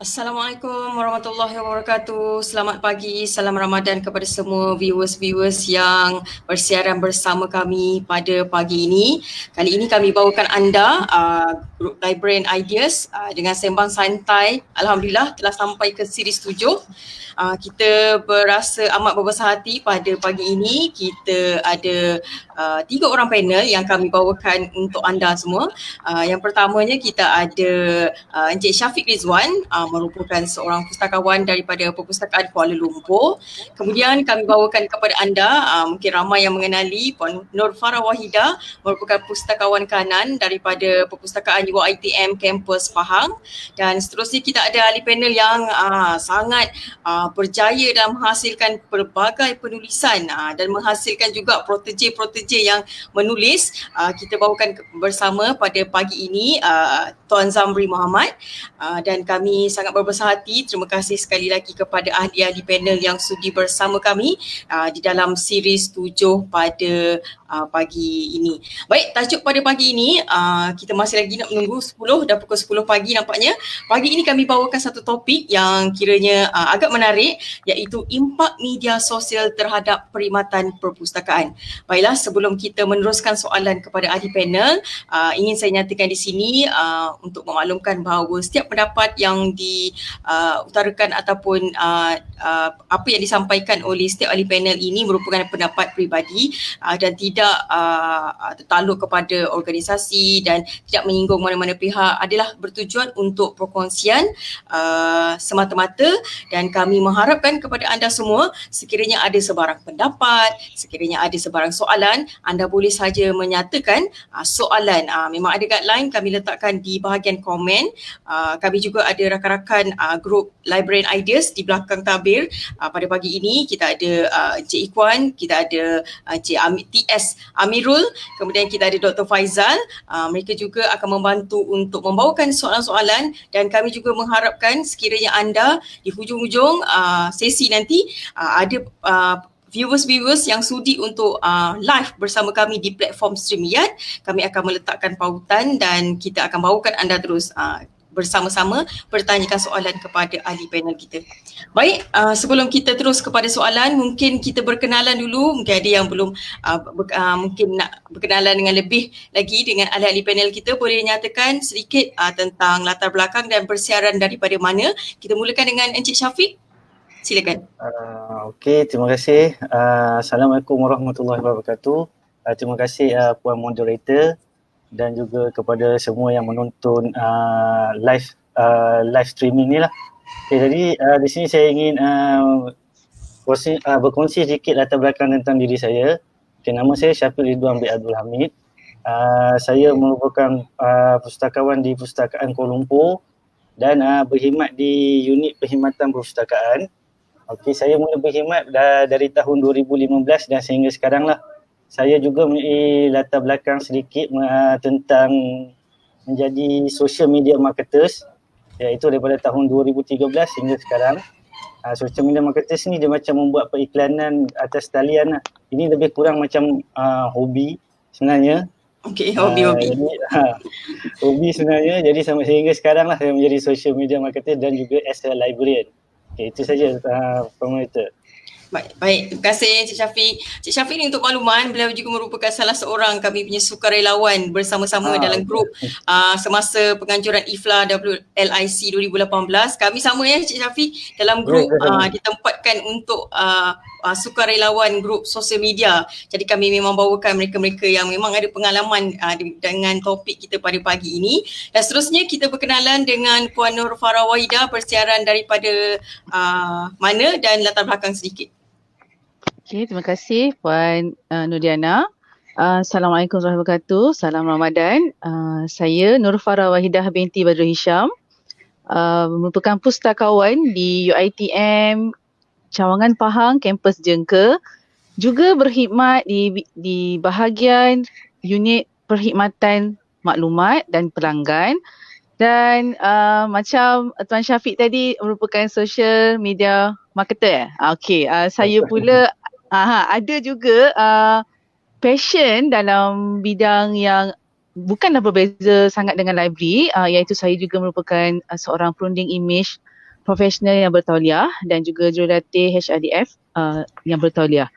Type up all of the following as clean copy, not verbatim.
Assalamualaikum warahmatullahi wabarakatuh. Selamat pagi, salam Ramadan kepada semua viewers-viewers yang bersiaran bersama kami pada pagi ini. Kali ini kami bawakan anda grup Librarian Ideas dengan sembang santai. Alhamdulillah telah sampai ke series 7. Kita berasa amat berbesar hati pada pagi ini. Kita ada 3 orang panel yang kami bawakan untuk anda semua. Yang pertamanya kita ada Encik Syafiq Rizwan, merupakan seorang pustakawan daripada Perpustakaan Kuala Lumpur. Kemudian kami bawakan kepada anda, mungkin ramai yang mengenali Puan Nur Farah Wahidah, merupakan pustakawan kanan daripada Perpustakaan UiTM Kampus Pahang. Dan seterusnya kita ada ahli panel yang sangat berjaya dalam menghasilkan pelbagai penulisan dan menghasilkan juga protege-protege yang menulis. Kita bawakan bersama pada pagi ini Tuan Zamri Muhammad, dan kami sangat berbesar hati. Terima kasih sekali lagi kepada ahli-ahli panel yang sudi bersama kami di dalam series 7 pada pagi ini. Baik, tajuk pada pagi ini kita masih lagi nak menunggu 10, dah pukul 10 pagi nampaknya. Pagi ini kami bawakan satu topik yang kiranya agak menarik, iaitu impak media sosial terhadap perkhidmatan perpustakaan. Baiklah, sebelum kita meneruskan soalan kepada ahli panel, ingin saya nyatakan di sini untuk memaklumkan bahawa setiap pendapat yang diutarakan ataupun apa yang disampaikan oleh setiap ahli panel ini merupakan pendapat peribadi dan tidak tertakluk kepada organisasi dan tidak menyinggung mana-mana pihak, adalah bertujuan untuk perkongsian semata-mata. Dan kami mengharapkan kepada anda semua, sekiranya ada sebarang pendapat, sekiranya ada sebarang soalan, anda boleh saja menyatakan soalan. Memang ada guideline kami letakkan di bahagian komen. Kami juga ada rakan-rakan grup Librarian Ideas di belakang tabir. Pada pagi ini kita ada Encik Ikhwan, kita ada Encik TS Amirul, kemudian kita ada Dr. Faizal. Mereka juga akan membantu untuk membawakan soalan-soalan, dan kami juga mengharapkan sekiranya anda di hujung-hujung sesi nanti ada viewers yang sudi untuk live bersama kami di platform StreamYard. Kami akan meletakkan pautan dan kita akan bawakan anda terus bersama-sama bertanyakan soalan kepada ahli panel kita. Baik, sebelum kita terus kepada soalan, mungkin kita berkenalan dulu. Mungkin ada yang belum mungkin nak berkenalan dengan lebih lagi dengan ahli-ahli panel kita. Boleh nyatakan sedikit tentang latar belakang dan persiaran daripada mana. Kita mulakan dengan Encik Syafiq. Silakan. Okey, terima kasih. Assalamualaikum warahmatullahi wabarakatuh. Terima kasih Puan Moderator dan juga kepada semua yang menonton live streaming ni lah. Okay, jadi di sini saya ingin berkongsi sedikit latar belakang tentang diri saya. Okay, nama saya Syafiq Ridwan bin Abdul Hamid. Saya merupakan pustakawan di Perpustakaan Kuala Lumpur dan berkhidmat di unit perkhidmatan perpustakaan. Okey, saya mula berkhidmat dari tahun 2015 dan sehingga sekarang lah. Saya juga mempunyai latar belakang sedikit tentang menjadi social media marketers, iaitu daripada tahun 2013 hingga sekarang. Social media marketers ni dia macam membuat periklanan atas talian lah. Ini lebih kurang macam hobi sebenarnya. Okey, hobi. Hobi sebenarnya. Jadi sampai sehingga sekarang lah saya menjadi social media marketer dan juga as a librarian. Okay, itu saja Pemerintah. Baik, terima kasih Encik Syafiq. Encik Syafiq ni untuk makluman, beliau juga merupakan salah seorang kami punya sukarelawan bersama-sama dalam grup semasa penganjuran IFLA WLIC 2018. Kami sama ya Encik Syafiq dalam grup ditempatkan untuk sukarelawan grup sosial media. Jadi kami memang bawakan mereka-mereka yang memang ada pengalaman dengan topik kita pada pagi ini. Dan seterusnya kita berkenalan dengan Puan Nur Farah Wahidah, persiaran daripada mana dan latar belakang sedikit. Okay, terima kasih Puan Nurdiana. Assalamualaikum warahmatullahi wabarakatuh. Salam Ramadan. Saya Nur Farah Wahidah binti Badrul Hisham. Merupakan pustakawan di UiTM Cawangan Pahang, kampus Jengka. Juga berkhidmat di bahagian unit perkhidmatan maklumat dan pelanggan. Dan macam Tuan Syafiq tadi merupakan social media marketer. Okey, saya pula ada juga passion dalam bidang yang bukanlah berbeza sangat dengan library, iaitu saya juga merupakan seorang perunding image profesional yang bertauliah dan juga jurulatih HRDF yang bertauliah.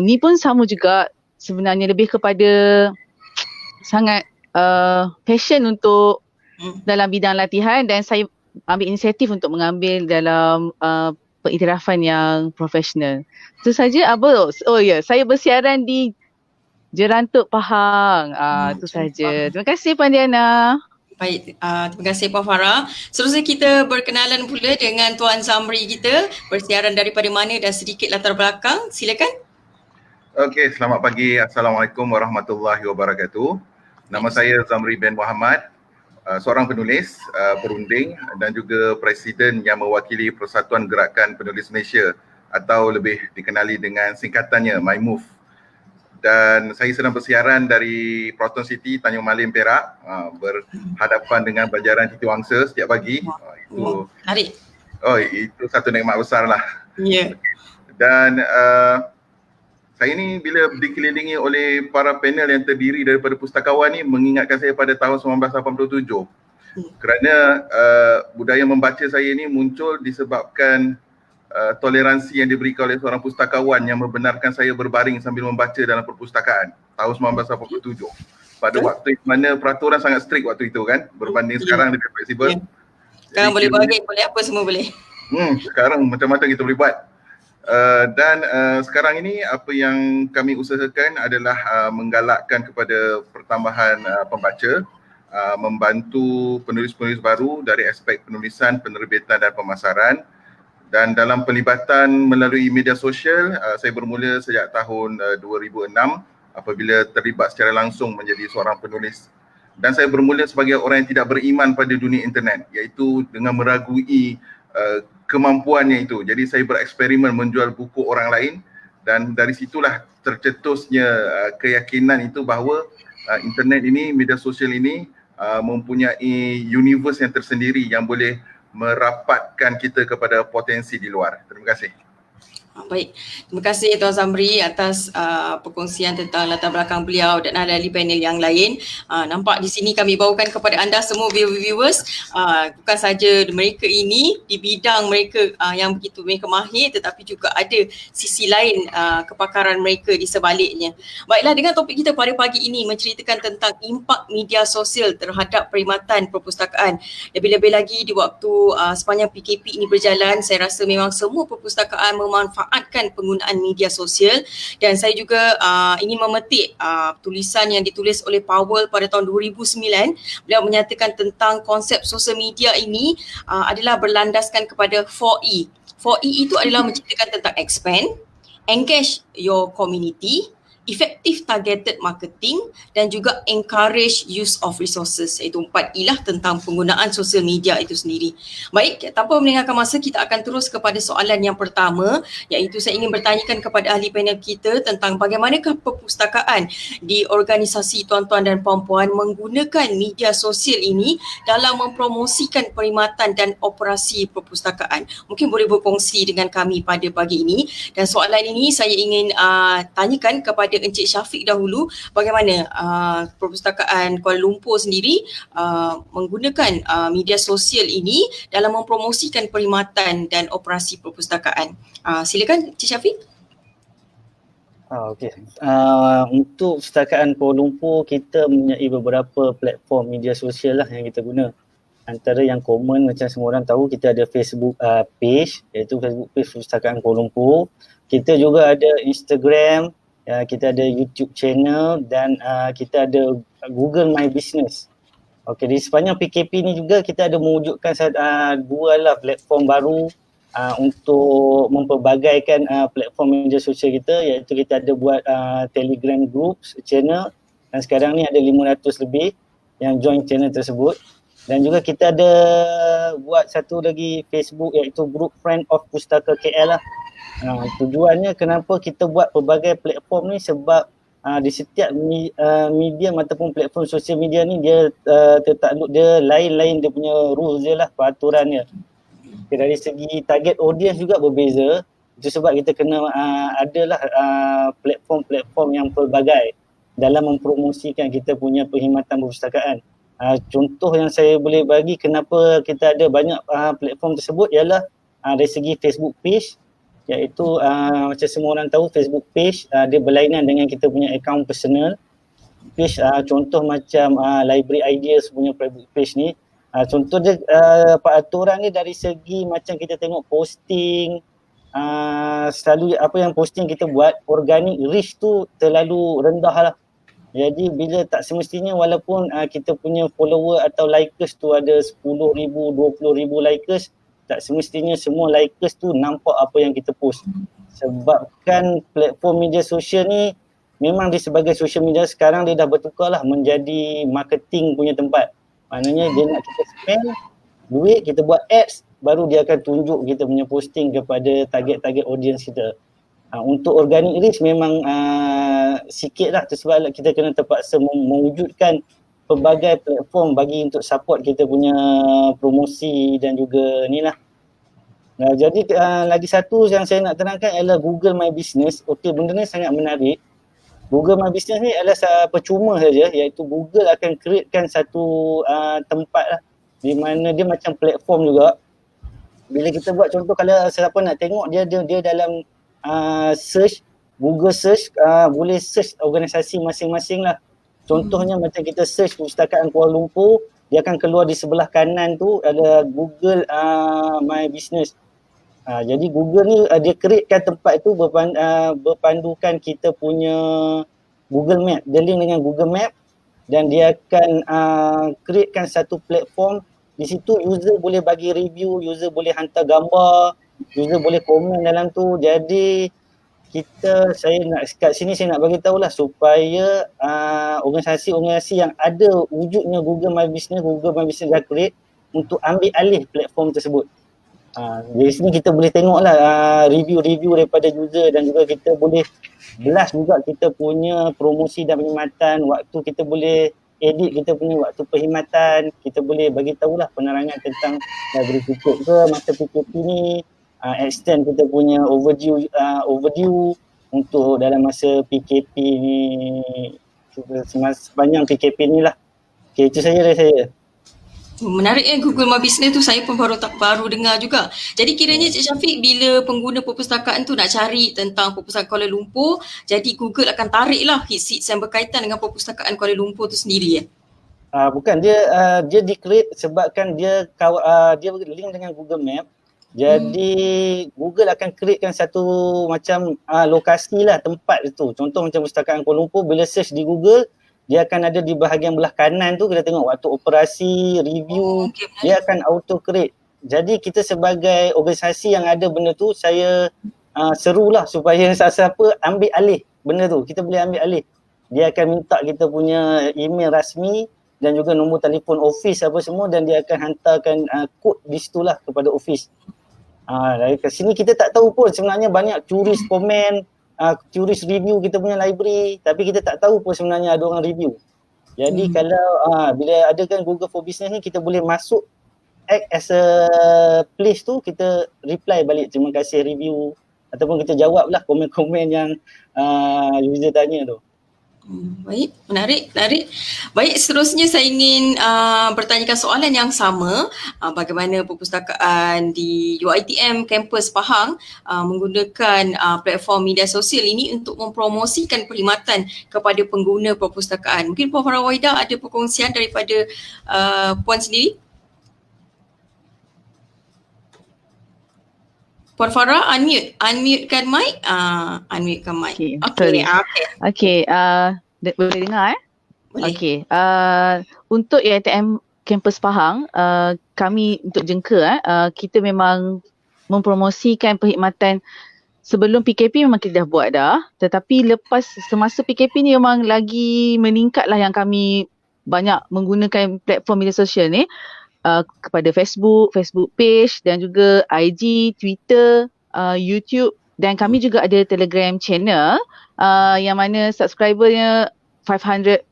Ni pun sama juga, sebenarnya lebih kepada sangat passion untuk dalam bidang latihan, dan saya ambil inisiatif untuk mengambil dalam pengiktirafan yang profesional. Itu saja Abel. Oh ya, saya bersiaran di Jerantuk Pahang. Itu saja. Terima kasih Puan Diana. Baik, terima kasih Puan Farah. Seterusnya kita berkenalan pula dengan Tuan Zamri kita, bersiaran daripada mana dan sedikit latar belakang. Silakan. Okey, selamat pagi. Assalamualaikum warahmatullahi wabarakatuh. Nama saya Zamri bin Muhammad, seorang penulis, perunding dan juga presiden yang mewakili Persatuan Gerakan Penulis Malaysia atau lebih dikenali dengan singkatannya MyMove. Dan saya sedang bersiaran dari Proton City, Tanjung Malim, Perak, berhadapan dengan Banjaran Titiwangsa setiap pagi. Itu satu nikmat besar lah. Ya. Dan saya ni bila dikelilingi oleh para panel yang terdiri daripada pustakawan ni mengingatkan saya pada tahun 1987. Kerana budaya membaca saya ni muncul disebabkan toleransi yang diberikan oleh seorang pustakawan yang membenarkan saya berbaring sambil membaca dalam perpustakaan tahun 1987. Pada waktu mana peraturan sangat strict waktu itu kan, berbanding sekarang lebih fleksibel. Sekarang boleh bagi, boleh apa semua boleh. Sekarang macam-macam kita boleh buat. Dan sekarang ini apa yang kami usahakan adalah menggalakkan kepada pertambahan pembaca, membantu penulis-penulis baru dari aspek penulisan, penerbitan dan pemasaran. Dan dalam pelibatan melalui media sosial, saya bermula sejak tahun 2006 apabila terlibat secara langsung menjadi seorang penulis. Dan saya bermula sebagai orang yang tidak beriman pada dunia internet, iaitu dengan meragui kemampuannya itu. Jadi saya bereksperimen menjual buku orang lain dan dari situlah tercetusnya keyakinan itu bahawa internet ini, media sosial ini mempunyai universe yang tersendiri yang boleh merapatkan kita kepada potensi di luar. Terima kasih. Baik, terima kasih Tuan Zamri atas perkongsian tentang latar belakang beliau dan ahli panel yang lain. Nampak di sini kami bawakan kepada anda semua viewers, bukan saja mereka ini di bidang mereka yang begitu mereka mahir, tetapi juga ada sisi lain kepakaran mereka di sebaliknya. Baiklah, dengan topik kita pada pagi ini menceritakan tentang impak media sosial terhadap perkhidmatan perpustakaan. Lebih-lebih lagi di waktu sepanjang PKP ini berjalan, saya rasa memang semua perpustakaan memanfaatkan penggunaan media sosial, dan saya juga ingin memetik tulisan yang ditulis oleh Powell pada tahun 2009. Beliau menyatakan tentang konsep sosial media ini adalah berlandaskan kepada 4E. 4E itu adalah menceritakan tentang expand, engage your community, effective targeted marketing dan juga encourage use of resources, iaitu 4E lah tentang penggunaan sosial media itu sendiri. Baik, tanpa melengahkan masa, kita akan terus kepada soalan yang pertama, iaitu saya ingin bertanyakan kepada ahli panel kita tentang bagaimanakah perpustakaan di organisasi tuan-tuan dan puan-puan menggunakan media sosial ini dalam mempromosikan perkhidmatan dan operasi perpustakaan. Mungkin boleh berkongsi dengan kami pada pagi ini, dan soalan ini saya ingin tanyakan kepada Encik Syafiq dahulu, bagaimana perpustakaan Kuala Lumpur sendiri menggunakan media sosial ini dalam mempromosikan perkhidmatan dan operasi perpustakaan. Silakan Encik Syafiq. Okey. Untuk Perpustakaan Kuala Lumpur, kita mempunyai beberapa platform media sosial lah yang kita guna. Antara yang common macam semua orang tahu, kita ada Facebook page, iaitu Facebook page Perpustakaan Kuala Lumpur. Kita juga ada Instagram, kita ada YouTube channel dan kita ada Google My Business. Okey, di sepanjang PKP ni juga kita ada mewujudkan dua lah platform baru untuk mempelbagaikan platform media sosial kita, iaitu kita ada buat Telegram groups channel dan sekarang ni ada 500 lebih yang join channel tersebut. Dan juga kita ada buat satu lagi Facebook, iaitu Group Friend of Pustaka KL lah. Tujuannya kenapa kita buat pelbagai platform ni, sebab di setiap medium ataupun platform sosial media ni dia tertakluk, dia lain-lain dia punya rules dia lah, peraturannya. Dari segi target audience juga berbeza. Itu sebab kita kena adalah platform-platform yang pelbagai dalam mempromosikan kita punya perkhidmatan perpustakaan. Contoh yang saya boleh bagi kenapa kita ada banyak platform tersebut ialah dari segi Facebook page, iaitu macam semua orang tahu Facebook page dia berlainan dengan kita punya account personal page. Contoh macam library ideas punya private page ni, contoh dia peraturan ni dari segi macam kita tengok posting, selalu apa yang posting kita buat, organic reach tu terlalu rendah lah. Jadi bila tak semestinya walaupun kita punya follower atau likers tu ada 10,000, 20,000 likers, tak semestinya semua likers tu nampak apa yang kita post. Sebabkan platform media sosial ni memang dia sebagai social media sekarang dia dah bertukar lah menjadi marketing punya tempat. Maknanya dia nak kita spend duit, kita buat ads, baru dia akan tunjuk kita punya posting kepada target-target audience kita. Untuk organic reach memang sikit lah, sebab kita kena terpaksa mewujudkan pelbagai platform bagi untuk support kita punya promosi dan juga ni lah. Jadi lagi satu yang saya nak terangkan ialah Google My Business. Okey, benda ni sangat menarik. Google My Business ni adalah percuma saja, iaitu Google akan createkan satu tempat lah di mana dia macam platform juga. Bila kita buat contoh, kalau siapa nak tengok dia dalam search, Google search, boleh search organisasi masing-masing lah. Contohnya macam kita search Perpustakaan Kuala Lumpur, dia akan keluar di sebelah kanan tu ada Google My Business. Jadi Google ni dia createkan tempat itu berpandukan kita punya Google Map, dia link dengan Google Map, dan dia akan createkan satu platform. Di situ user boleh bagi review, user boleh hantar gambar, user boleh komen dalam tu. Jadi saya nak kat sini saya nak bagi tahulah supaya organisasi-organisasi yang ada wujudnya Google My Business dah create untuk ambil alih platform tersebut. Dari sini kita boleh tengoklah review-review daripada user, dan juga kita boleh blast juga kita punya promosi dan perkhidmatan. Waktu kita boleh edit kita punya waktu perkhidmatan, kita boleh bagi tahulah penerangan tentang library tutup ke masa PKP ni, extend kita punya overdue untuk dalam masa PKP ni, sepanjang PKP ni lah. Okay, itu saja dari saya. Menarik Google My Business tu, saya pun baru dengar juga. Jadi kiranya Cik Syafiq, bila pengguna perpustakaan tu nak cari tentang Perpustakaan Kuala Lumpur, jadi Google akan tarik lah hits yang berkaitan dengan Perpustakaan Kuala Lumpur tu sendiri Bukan, dia di-create sebabkan dia link dengan Google Map. Jadi Google akan createkan satu macam lokasi lah, tempat itu. Contoh macam Perpustakaan Kuala Lumpur, bila search di Google, dia akan ada di bahagian belah kanan tu, kita tengok waktu operasi, review, dia akan auto create. Jadi kita sebagai organisasi yang ada benda tu, saya serulah supaya siapa-siapa ambil alih benda tu. Kita boleh ambil alih. Dia akan minta kita punya email rasmi dan juga nombor telefon office apa semua, dan dia akan hantarkan kod di situlah kepada office. Dari ke sini kita tak tahu pun sebenarnya banyak turis komen, turis review kita punya library, tapi kita tak tahu pun sebenarnya ada orang review. Jadi kalau bila ada kan Google for Business ni, kita boleh masuk act as a place tu, kita reply balik terima kasih review, ataupun kita jawab lah komen-komen yang user tanya tu. Baik, menarik. Baik, seterusnya saya ingin bertanyakan soalan yang sama. Bagaimana perpustakaan di UiTM kampus Pahang menggunakan platform media sosial ini untuk mempromosikan perkhidmatan kepada pengguna perpustakaan. Mungkin Puan Farah Wahidah ada perkongsian daripada Puan sendiri? Puan Farah, unmutekan mic. Unmutekan mic. Okay, boleh dengar Boleh. Okay, untuk UiTM Kampus Pahang, kami untuk jengka, kita memang mempromosikan perkhidmatan. Sebelum PKP memang kita dah buat dah, tetapi lepas semasa PKP ni memang lagi meningkat lah yang kami banyak menggunakan platform media sosial ni. Kepada Facebook page, dan juga IG, Twitter, YouTube, dan kami juga ada Telegram channel yang mana subscribernya 500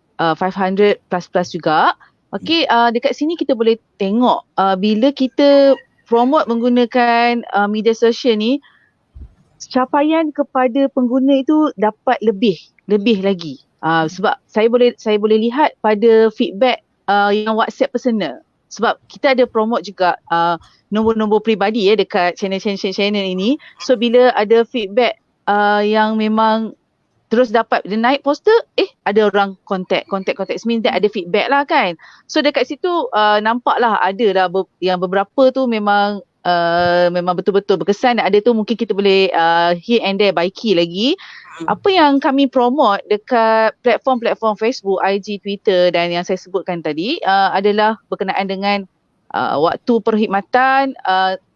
plus juga. Okey, dekat sini kita boleh tengok bila kita promote menggunakan media sosial ni, capaian kepada pengguna itu dapat lebih lagi. Sebab saya boleh lihat pada feedback yang WhatsApp personal. Sebab kita ada promote juga nombor-nombor peribadi dekat channel ini. So bila ada feedback yang memang terus dapat dia naik poster, ada orang contact means that ada feedback lah kan. So dekat situ nampaklah ada lah yang beberapa tu memang betul-betul berkesan, dan ada tu mungkin kita boleh here and there baiki lagi. Apa yang kami promote dekat platform-platform Facebook, IG, Twitter dan yang saya sebutkan tadi adalah berkenaan dengan waktu perkhidmatan,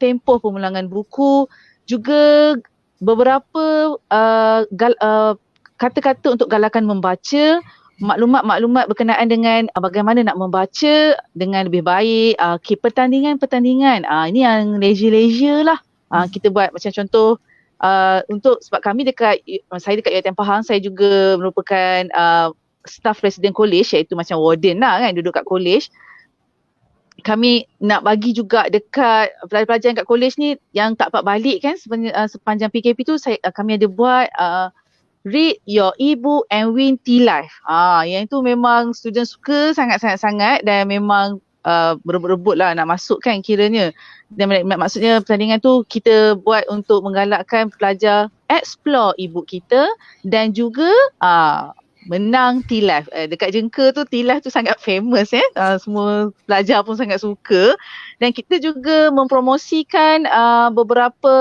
tempoh pemulangan buku, juga beberapa kata-kata untuk galakan membaca, maklumat-maklumat berkenaan dengan bagaimana nak membaca dengan lebih baik, pertandingan-pertandingan. Ini yang leisure lah. Kita buat macam contoh untuk, sebab saya dekat UiTM Pahang, saya juga merupakan staff resident college, iaitu macam warden lah kan, duduk kat college. Kami nak bagi juga dekat pelajar-pelajar kat college ni yang tak dapat balik kan sepanjang PKP tu, kami ada buat read your e-book and win T-Life. Yang itu memang student suka sangat-sangat dan memang berebut-rebut lah nak masuk kan kiranya. Dan maksudnya pertandingan tu kita buat untuk menggalakkan pelajar explore e-book kita dan juga menang T-Life. Dekat Jengka tu T-Life tu sangat famous semua pelajar pun sangat suka. Dan kita juga mempromosikan beberapa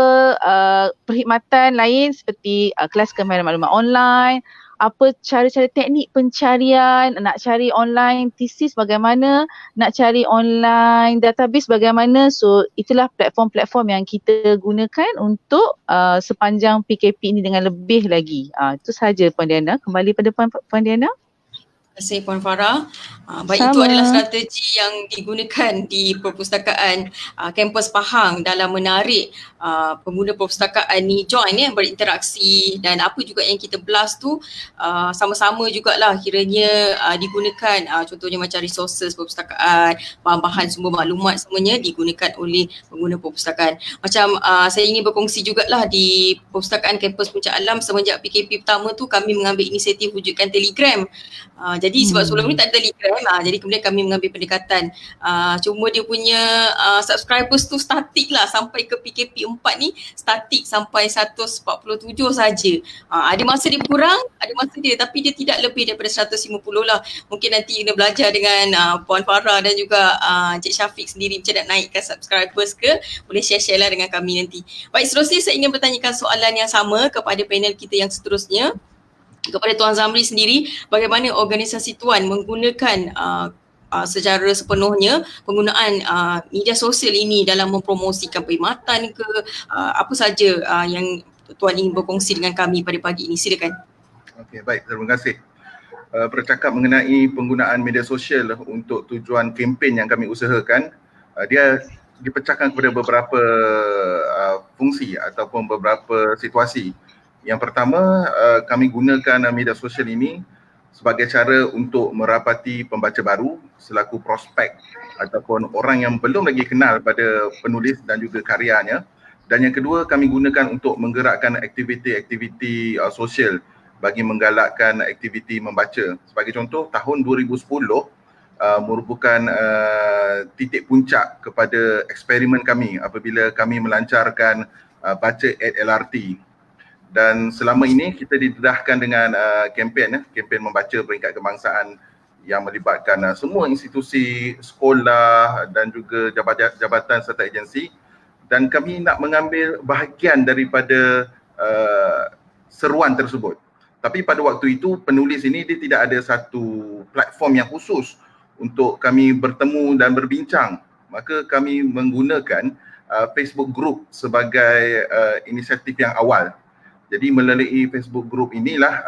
perkhidmatan lain seperti kelas kemahiran maklumat online, apa cara-cara teknik pencarian, nak cari online thesis bagaimana, nak cari online database bagaimana. So itulah platform-platform yang kita gunakan untuk sepanjang PKP ini dengan lebih lagi. Itu sahaja Puan Diana. Kembali pada Puan Diana. Terima kasih Puan Farah. Baik, Sama. itu adalah strategi yang digunakan di perpustakaan kampus Pahang dalam menarik pengguna perpustakaan ni join berinteraksi, dan apa juga yang kita blast tu sama-sama jugalah kiranya digunakan, contohnya macam resources perpustakaan, bahan-bahan sumber maklumat semuanya digunakan oleh pengguna perpustakaan. Macam saya ingin berkongsi jugalah di perpustakaan kampus Puncak Alam semenjak PKP pertama tu kami mengambil inisiatif wujudkan Telegram. Jadi sebab sebelum ni tak ada Telegram, jadi kemudian kami mengambil pendekatan. Cuma dia punya subscribers tu statik lah sampai ke PKP 4 ni, statik sampai 147 saja. Ada masa dia kurang, ada masa dia, tapi dia tidak lebih daripada 150 lah. Mungkin nanti kena belajar dengan Puan Farah dan juga Cik Syafiq sendiri macam nak naikkan subscribers ke, boleh share-share lah dengan kami nanti. Baik, seterusnya saya ingin bertanyakan soalan yang sama kepada panel kita yang seterusnya. Kepada Tuan Zamri sendiri, bagaimana organisasi Tuan menggunakan secara sepenuhnya penggunaan media sosial ini dalam mempromosikan perkhidmatan ke apa saja yang Tuan ingin berkongsi dengan kami pada pagi ini. Silakan. Okey, baik, terima kasih. Bercakap mengenai penggunaan media sosial untuk tujuan kempen yang kami usahakan, dia dipecahkan kepada beberapa fungsi ataupun beberapa situasi. Yang pertama, kami gunakan media sosial ini sebagai cara untuk merapati pembaca baru selaku prospek ataupun orang yang belum lagi kenal pada penulis dan juga karyanya. Dan yang kedua, kami gunakan untuk menggerakkan aktiviti-aktiviti sosial bagi menggalakkan aktiviti membaca. Sebagai contoh, tahun 2010 merupakan titik puncak kepada eksperimen kami apabila kami melancarkan Baca at LRT. Dan selama ini kita didedahkan dengan kempen membaca peringkat kebangsaan yang melibatkan semua institusi, sekolah dan juga jabatan serta agensi. Dan kami nak mengambil bahagian daripada seruan tersebut. Tapi pada waktu itu penulis ini dia tidak ada satu platform yang khusus untuk kami bertemu dan berbincang. Maka kami menggunakan Facebook group sebagai inisiatif yang awal. Jadi melalui Facebook group inilah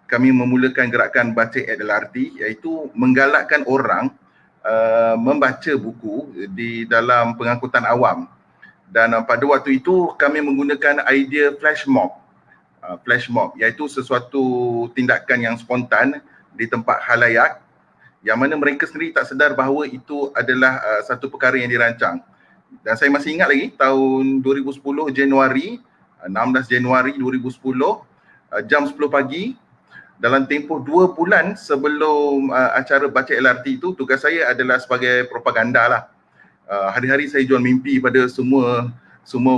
kami memulakan gerakan Baca at LRT, iaitu menggalakkan orang membaca buku di dalam pengangkutan awam. Dan pada waktu itu kami menggunakan idea flash mob. Flash mob iaitu sesuatu tindakan yang spontan di tempat khalayak yang mana mereka sendiri tak sedar bahawa itu adalah satu perkara yang dirancang. Dan saya masih ingat lagi tahun 2010 Januari 16 Januari 2010 jam 10 pagi dalam tempoh 2 bulan sebelum acara baca LRT itu, tugas saya adalah sebagai propaganda lah. Hari-hari saya jual mimpi pada semua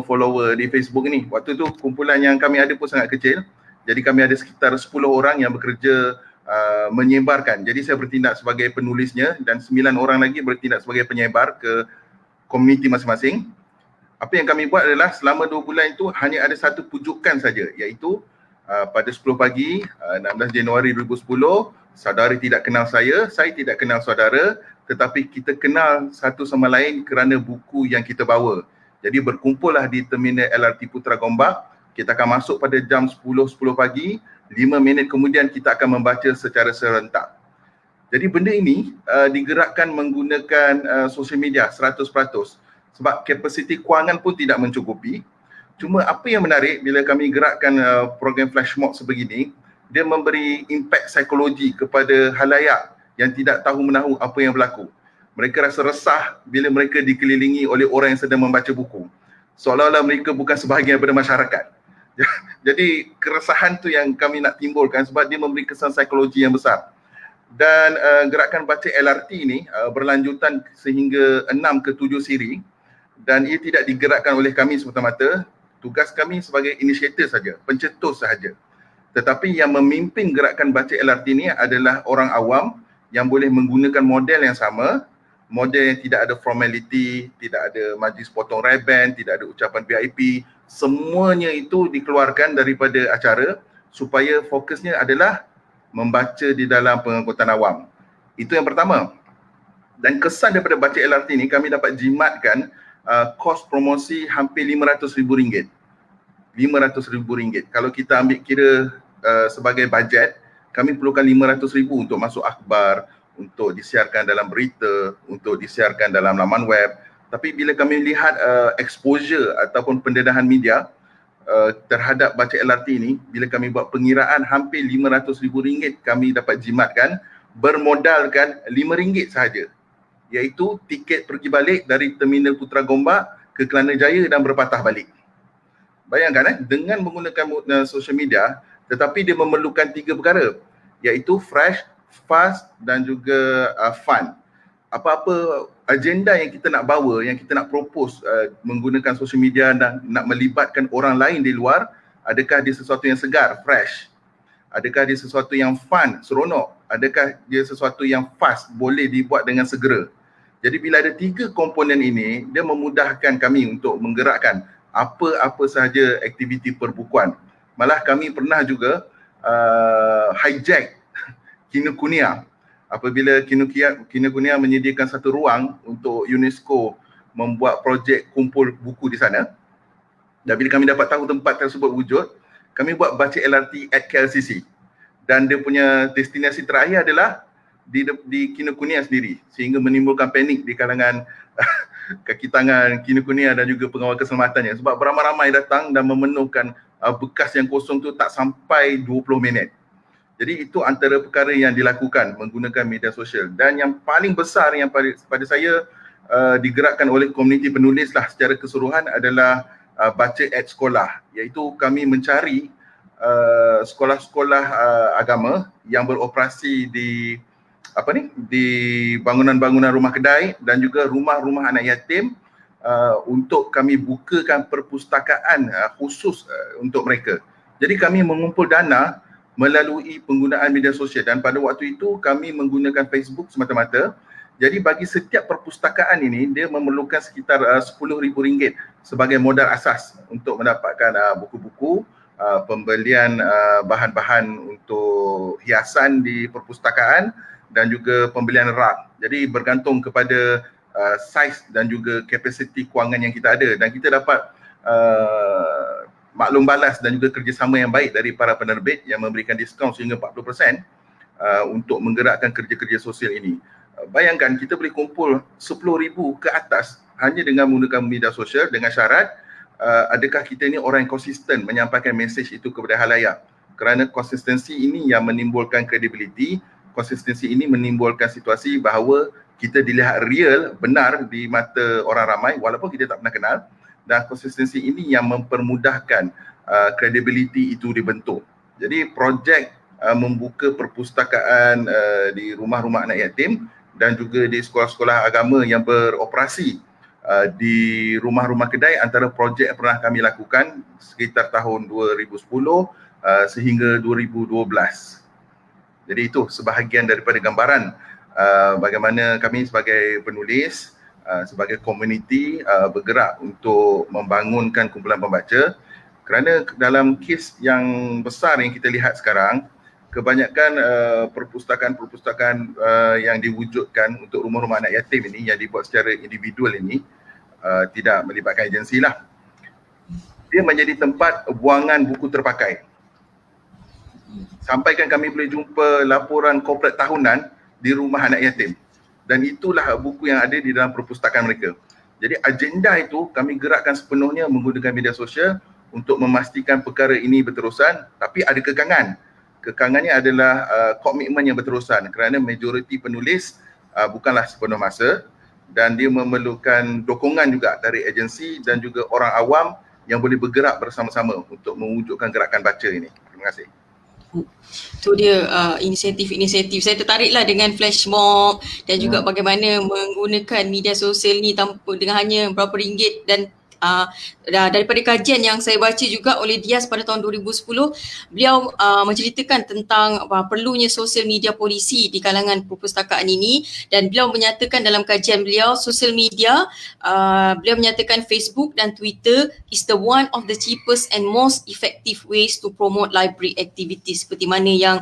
follower di Facebook ni. Waktu tu kumpulan yang kami ada pun sangat kecil. Jadi kami ada sekitar 10 orang yang bekerja menyebarkan. Jadi saya bertindak sebagai penulisnya dan 9 orang lagi bertindak sebagai penyebar ke komuniti masing-masing. Apa yang kami buat adalah selama 2 bulan itu hanya ada satu pujukan saja, iaitu pada 10 pagi 16 Januari 2010, saudara tidak kenal saya tidak kenal saudara, tetapi kita kenal satu sama lain kerana buku yang kita bawa. Jadi berkumpullah di terminal LRT Putra Gombak. Kita akan masuk pada jam 10 pagi, 5 minit kemudian kita akan membaca secara serentak. Jadi benda ini digerakkan menggunakan sosial media 100%, sebab kapasiti kewangan pun tidak mencukupi. Cuma apa yang menarik bila kami gerakkan program flash mob sebegini, dia memberi impak psikologi kepada halayak yang tidak tahu menahu apa yang berlaku. Mereka rasa resah bila mereka dikelilingi oleh orang yang sedang membaca buku. Seolah-olah mereka bukan sebahagian daripada masyarakat. Jadi keresahan tu yang kami nak timbulkan sebab dia memberi kesan psikologi yang besar. Dan gerakan baca LRT ini berlanjutan sehingga 6 ke 7 siri dan ia tidak digerakkan oleh kami semata-mata. Tugas kami sebagai inisiator saja, pencetus sahaja. Tetapi yang memimpin gerakan baca LRT ini adalah orang awam yang boleh menggunakan model yang sama, model yang tidak ada formality, tidak ada majlis potong reban, tidak ada ucapan VIP, semuanya itu dikeluarkan daripada acara supaya fokusnya adalah membaca di dalam pengangkutan awam. Itu yang pertama. Dan kesan daripada baca LRT ini kami dapat jimatkan kos promosi hampir RM500,000. RM500,000. Kalau kita ambil kira sebagai bajet, kami perlukan RM500,000 untuk masuk akhbar, untuk disiarkan dalam berita, untuk disiarkan dalam laman web. Tapi bila kami lihat exposure ataupun pendedahan media terhadap baca LRT ini, bila kami buat pengiraan hampir RM500,000 kami dapat jimatkan bermodalkan RM5 sahaja, iaitu tiket pergi balik dari terminal Putra Gombak ke Kelana Jaya dan berpatah balik. Bayangkan dengan menggunakan social media, tetapi dia memerlukan 3 perkara, iaitu fresh, fast dan juga fun. Apa-apa agenda yang kita nak bawa, yang kita nak propose menggunakan social media dan nak melibatkan orang lain di luar, adakah dia sesuatu yang segar, fresh? Adakah dia sesuatu yang fun, seronok? Adakah dia sesuatu yang fast, boleh dibuat dengan segera? Jadi bila ada 3 komponen ini, dia memudahkan kami untuk menggerakkan apa-apa sahaja aktiviti perbukuan. Malah kami pernah juga hijack Kinokuniya. Apabila Kinokuniya menyediakan satu ruang untuk UNESCO membuat projek kumpul buku di sana. Dan bila kami dapat tahu tempat tersebut wujud, kami buat baca LRT at KLCC. Dan dia punya destinasi terakhir adalah di Kinokuniya sendiri, sehingga menimbulkan panik di kalangan kaki tangan Kinokuniya dan juga pengawal keselamatannya, sebab beramai-ramai datang dan memenuhkan bekas yang kosong tu tak sampai 20 minit. Jadi itu antara perkara yang dilakukan menggunakan media sosial. Dan yang paling besar yang pada saya digerakkan oleh komuniti penulis lah secara keseluruhan adalah baca at sekolah, iaitu kami mencari sekolah-sekolah agama yang beroperasi di bangunan-bangunan rumah kedai dan juga rumah-rumah anak yatim untuk kami bukakan perpustakaan khusus untuk mereka. Jadi kami mengumpul dana melalui penggunaan media sosial dan pada waktu itu kami menggunakan Facebook semata-mata. Jadi bagi setiap perpustakaan ini dia memerlukan sekitar RM10,000 sebagai modal asas untuk mendapatkan buku-buku, pembelian bahan-bahan untuk hiasan di perpustakaan dan juga pembelian rak. Jadi bergantung kepada saiz dan juga kapasiti kewangan yang kita ada, dan kita dapat maklum balas dan juga kerjasama yang baik dari para penerbit yang memberikan diskaun sehingga 40% untuk menggerakkan kerja-kerja sosial ini. Bayangkan kita boleh kumpul 10,000 ke atas hanya dengan menggunakan media sosial, dengan syarat adakah kita ni orang yang konsisten menyampaikan mesej itu kepada halayak. Kerana konsistensi ini yang menimbulkan kredibiliti, konsistensi ini menimbulkan situasi bahawa kita dilihat real, benar di mata orang ramai walaupun kita tak pernah kenal, dan konsistensi ini yang mempermudahkan kredibiliti itu dibentuk. Jadi projek membuka perpustakaan di rumah-rumah anak yatim dan juga di sekolah-sekolah agama yang beroperasi di rumah-rumah kedai. Antara projek yang pernah kami lakukan sekitar tahun 2010 sehingga 2012. Jadi itu sebahagian daripada gambaran bagaimana kami sebagai penulis, sebagai komuniti bergerak untuk membangunkan kumpulan pembaca. Kerana dalam kes yang besar yang kita lihat sekarang, kebanyakan perpustakaan-perpustakaan yang diwujudkan untuk rumah-rumah anak yatim ini yang dibuat secara individual ini tidak melibatkan agensi lah. Dia menjadi tempat buangan buku terpakai. Sampaikan kami boleh jumpa laporan korporat tahunan di rumah anak yatim. Dan itulah buku yang ada di dalam perpustakaan mereka. Jadi agenda itu kami gerakkan sepenuhnya menggunakan media sosial untuk memastikan perkara ini berterusan, tapi ada kekangan. Kekangannya adalah komitmen yang berterusan kerana majoriti penulis bukanlah sepenuh masa dan dia memerlukan dukungan juga dari agensi dan juga orang awam yang boleh bergerak bersama-sama untuk mewujudkan gerakan baca ini. Terima kasih. Tu dia inisiatif-inisiatif. Saya tertariklah dengan flash mob dan juga bagaimana menggunakan media sosial ni tanpa dengan hanya berapa ringgit dan daripada kajian yang saya baca juga oleh Dias pada tahun 2010, beliau menceritakan tentang perlunya sosial media polisi di kalangan perpustakaan ini dan beliau menyatakan dalam kajian beliau sosial media, beliau menyatakan Facebook dan Twitter is the one of the cheapest and most effective ways to promote library activities seperti mana yang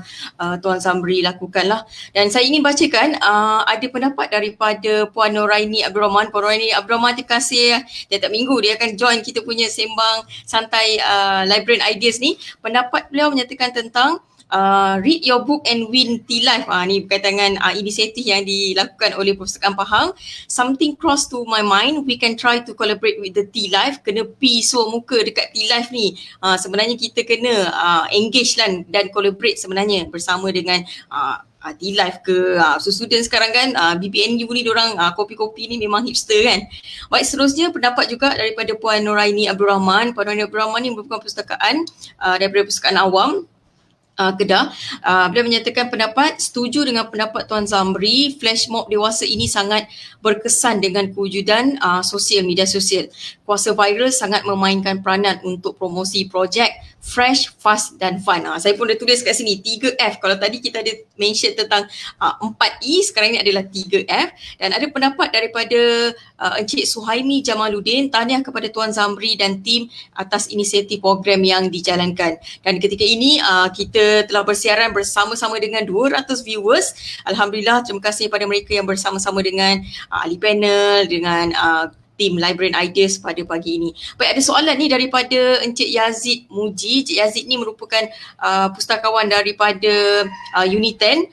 Tuan Zamri lakukan lah. Dan saya ingin bacakan ada pendapat daripada Puan Noraini Abdul Rahman. Puan Noraini Abdul Rahman, terima kasih tiap-tiap minggu dia akan join kita punya sembang santai Librarian Ideas ni. Pendapat beliau menyatakan tentang read your book and win T-Life. Ni berkaitan dengan inisiatif yang dilakukan oleh Perpustakaan Pahang. Something crossed to my mind, we can try to collaborate with the T-Life. Kena pi suar muka dekat T-Life ni. Sebenarnya kita kena engage dan collaborate sebenarnya bersama dengan T-Life ke student sekarang kan BPNU ni diorang kopi-kopi ni memang hipster kan. Baik, seterusnya pendapat juga daripada Puan Noraini Abdul Rahman. Puan Noraini Abdul Rahman ni merupakan perpustakaan daripada Perpustakaan Awam Kedah. Beliau menyatakan pendapat setuju dengan pendapat Tuan Zamri, flash mob dewasa ini sangat berkesan dengan kewujudan sosial media sosial. Kuasa viral sangat memainkan peranan untuk promosi projek fresh, fast dan fun. Saya pun dah tulis kat sini 3F. Kalau tadi kita ada mention tentang 4E, sekarang ini adalah 3F. Dan ada pendapat daripada Encik Suhaimi Jamaluddin, tahniah kepada Tuan Zamri dan tim atas inisiatif program yang dijalankan. Dan ketika ini kita telah bersiaran bersama-sama dengan 200 viewers. Alhamdulillah, terima kasih kepada mereka yang bersama-sama dengan ahli panel, dengan tim Librarian Ideas pada pagi ini. Baik, ada soalan ni daripada Encik Yazid Muji. Encik Yazid ni merupakan pustakawan daripada Unit 10.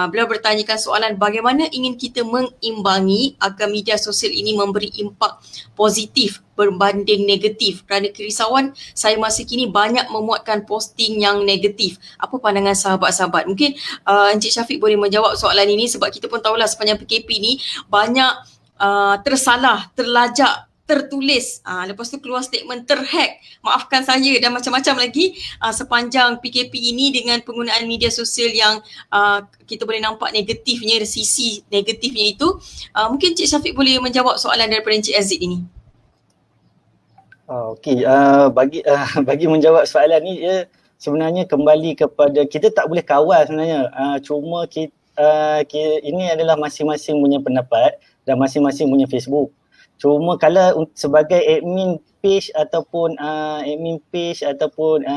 Beliau bertanyakan soalan bagaimana ingin kita mengimbangi agar media sosial ini memberi impak positif berbanding negatif, kerana kerisauan saya masa kini banyak memuatkan posting yang negatif. Apa pandangan sahabat-sahabat? Mungkin Encik Syafiq boleh menjawab soalan ini sebab kita pun tahulah sepanjang PKP ni banyak tersalah, terlajak, tertulis, lepas tu keluar statement terhack, maafkan saya dan macam-macam lagi sepanjang PKP ini dengan penggunaan media sosial yang kita boleh nampak negatifnya, sisi negatifnya itu. Mungkin Cik Syafiq boleh menjawab soalan daripada Encik Aziz ini. Okey, bagi menjawab soalan ni, sebenarnya kembali kepada kita tak boleh kawal sebenarnya. Cuma ini adalah masing-masing punya pendapat dan masing-masing punya Facebook. Cuma kalau sebagai admin page ataupun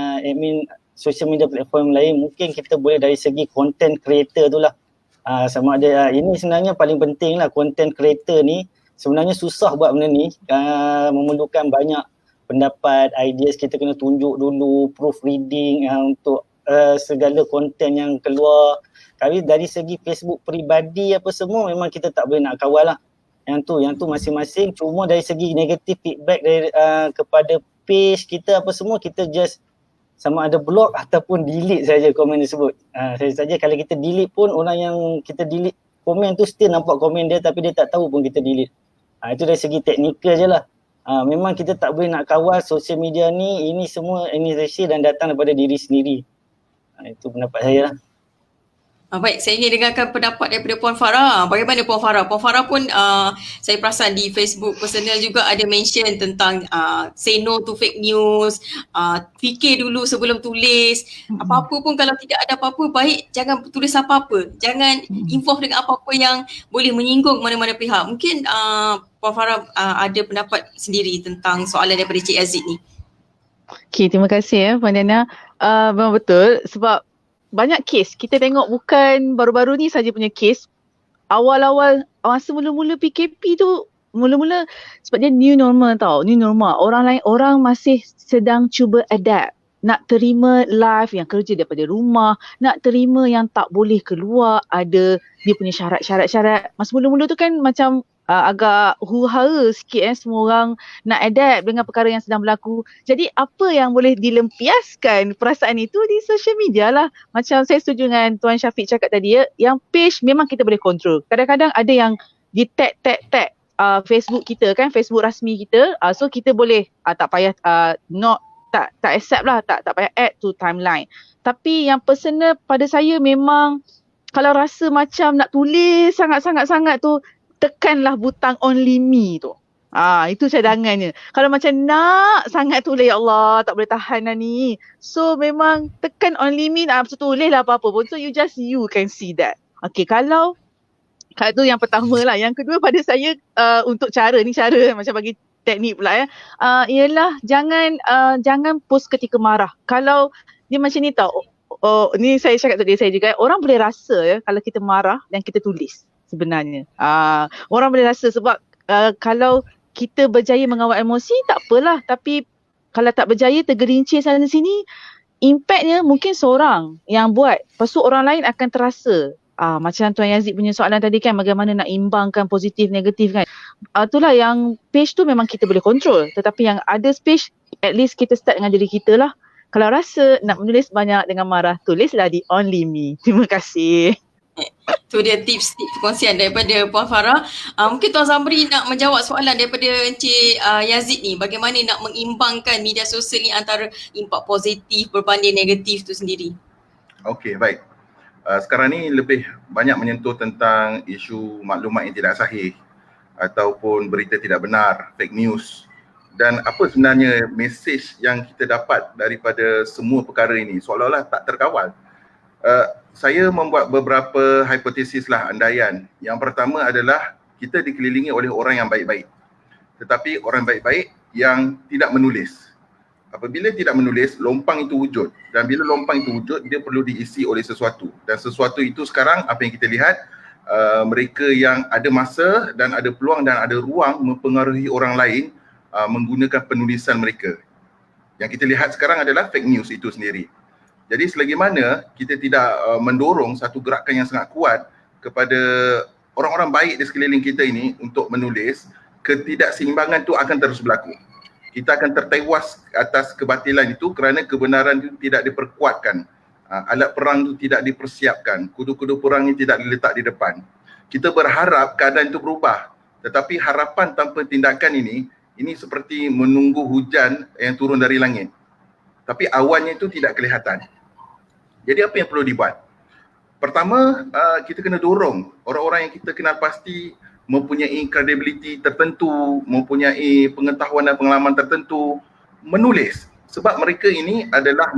admin social media platform lain, mungkin kita boleh dari segi content creator tu lah. Sama ada ini sebenarnya paling penting lah, content creator ni sebenarnya susah buat benda ni, memerlukan banyak pendapat, ideas, kita kena tunjuk dulu, proofreading untuk segala konten yang keluar. Tapi dari segi Facebook peribadi apa semua memang kita tak boleh nak kawal lah. Yang tu masing-masing. Cuma dari segi negatif feedback dari kepada page kita apa semua, kita just sama ada block ataupun delete saja komen tersebut. Saya saja kalau kita delete pun, orang yang kita delete komen tu still nampak komen dia tapi dia tak tahu pun kita delete. Itu dari segi teknikal je lah. Memang kita tak boleh nak kawal sosial media ni, ini semua inisiatif dan datang daripada diri sendiri. Itu pendapat saya lah. Baik, saya ingin dengarkan pendapat daripada Puan Farah. Bagaimana Puan Farah? Puan Farah pun saya perasan di Facebook personal juga ada mention tentang say no to fake news, fikir dulu sebelum tulis. Apa-apa pun kalau tidak ada apa-apa, baik jangan tulis apa-apa. Jangan involve dengan apa-apa yang boleh menyinggung mana-mana pihak. Mungkin Puan Farah ada pendapat sendiri tentang soalan daripada Cik Aziz ni. Okay, terima kasih Puan Dana. Memang betul sebab banyak kes kita tengok, bukan baru-baru ni saja punya kes. Awal-awal masa mula-mula PKP tu, mula-mula sebab dia new normal tau, new normal. Orang masih sedang cuba adapt, nak terima live yang kerja daripada rumah, nak terima yang tak boleh keluar, ada dia punya syarat-syarat. Masa mula-mula tu kan macam agak huru-hara sikit semua orang nak adapt dengan perkara yang sedang berlaku. Jadi apa yang boleh dilempiaskan perasaan itu di social media lah. Macam saya setuju dengan Tuan Syafiq cakap tadi ya, yang page memang kita boleh control. Kadang-kadang ada yang di tag Facebook kita kan, Facebook rasmi kita. So kita boleh tak payah tak accept lah, tak payah add to timeline. Tapi yang personal pada saya memang kalau rasa macam nak tulis sangat-sangat tu, tekanlah butang only me tu. Itu cadangannya. Kalau macam nak sangat tulis, ya Allah tak boleh tahan lah ni. So memang tekan only me, tulis lah apa-apa pun. So you can see that. Okay, kalau tu yang pertama lah. Yang kedua pada saya untuk cara macam bagi teknik pula ya. Ialah jangan post ketika marah. Kalau dia macam ni tau. Ni saya cakap tadi saya juga. Orang boleh rasa ya kalau kita marah dan kita tulis. Sebenarnya orang boleh rasa sebab kalau kita berjaya mengawal emosi tak apalah, tapi kalau tak berjaya tergerincir sana sini, impactnya mungkin seorang yang buat, lepas tu orang lain akan terasa. Macam Tuan Yazid punya soalan tadi kan, bagaimana nak imbangkan positif negatif kan. Itulah yang page tu memang kita boleh control, tetapi yang ada page at least kita start dengan diri kita lah. Kalau rasa nak menulis banyak dengan marah, tulislah di only me. Terima kasih. Itu dia tips perkongsian daripada Puan Farah. Mungkin Tuan Zamri nak menjawab soalan daripada Encik Yazid ni. Bagaimana nak mengimbangkan media sosial ni antara impak positif berbanding negatif tu sendiri. Okey, baik. Sekarang ni lebih banyak menyentuh tentang isu maklumat yang tidak sahih ataupun berita tidak benar, fake news. Dan apa sebenarnya mesej yang kita dapat daripada semua perkara ini, seolah-olah tak terkawal. Saya membuat beberapa hipotesis lah, andaian. Yang pertama adalah kita dikelilingi oleh orang yang baik-baik. Tetapi orang baik-baik yang tidak menulis. Apabila tidak menulis, lompang itu wujud. Dan bila lompang itu wujud, dia perlu diisi oleh sesuatu. Dan sesuatu itu sekarang apa yang kita lihat, mereka yang ada masa dan ada peluang dan ada ruang mempengaruhi orang lain menggunakan penulisan mereka. Yang kita lihat sekarang adalah fake news itu sendiri. Jadi selagi mana kita tidak mendorong satu gerakan yang sangat kuat kepada orang-orang baik di sekeliling kita ini untuk menulis, ketidakseimbangan itu akan terus berlaku. Kita akan tertewas atas kebatilan itu kerana kebenaran itu tidak diperkuatkan. Alat perang itu tidak dipersiapkan. Kudu-kudu perang ini tidak diletak di depan. Kita berharap keadaan itu berubah. Tetapi harapan tanpa tindakan ini seperti menunggu hujan yang turun dari langit. Tapi awannya itu tidak kelihatan. Jadi apa yang perlu dibuat? Pertama, kita kena dorong orang-orang yang kita kenal pasti mempunyai credibility tertentu, mempunyai pengetahuan dan pengalaman tertentu, menulis. Sebab mereka ini adalah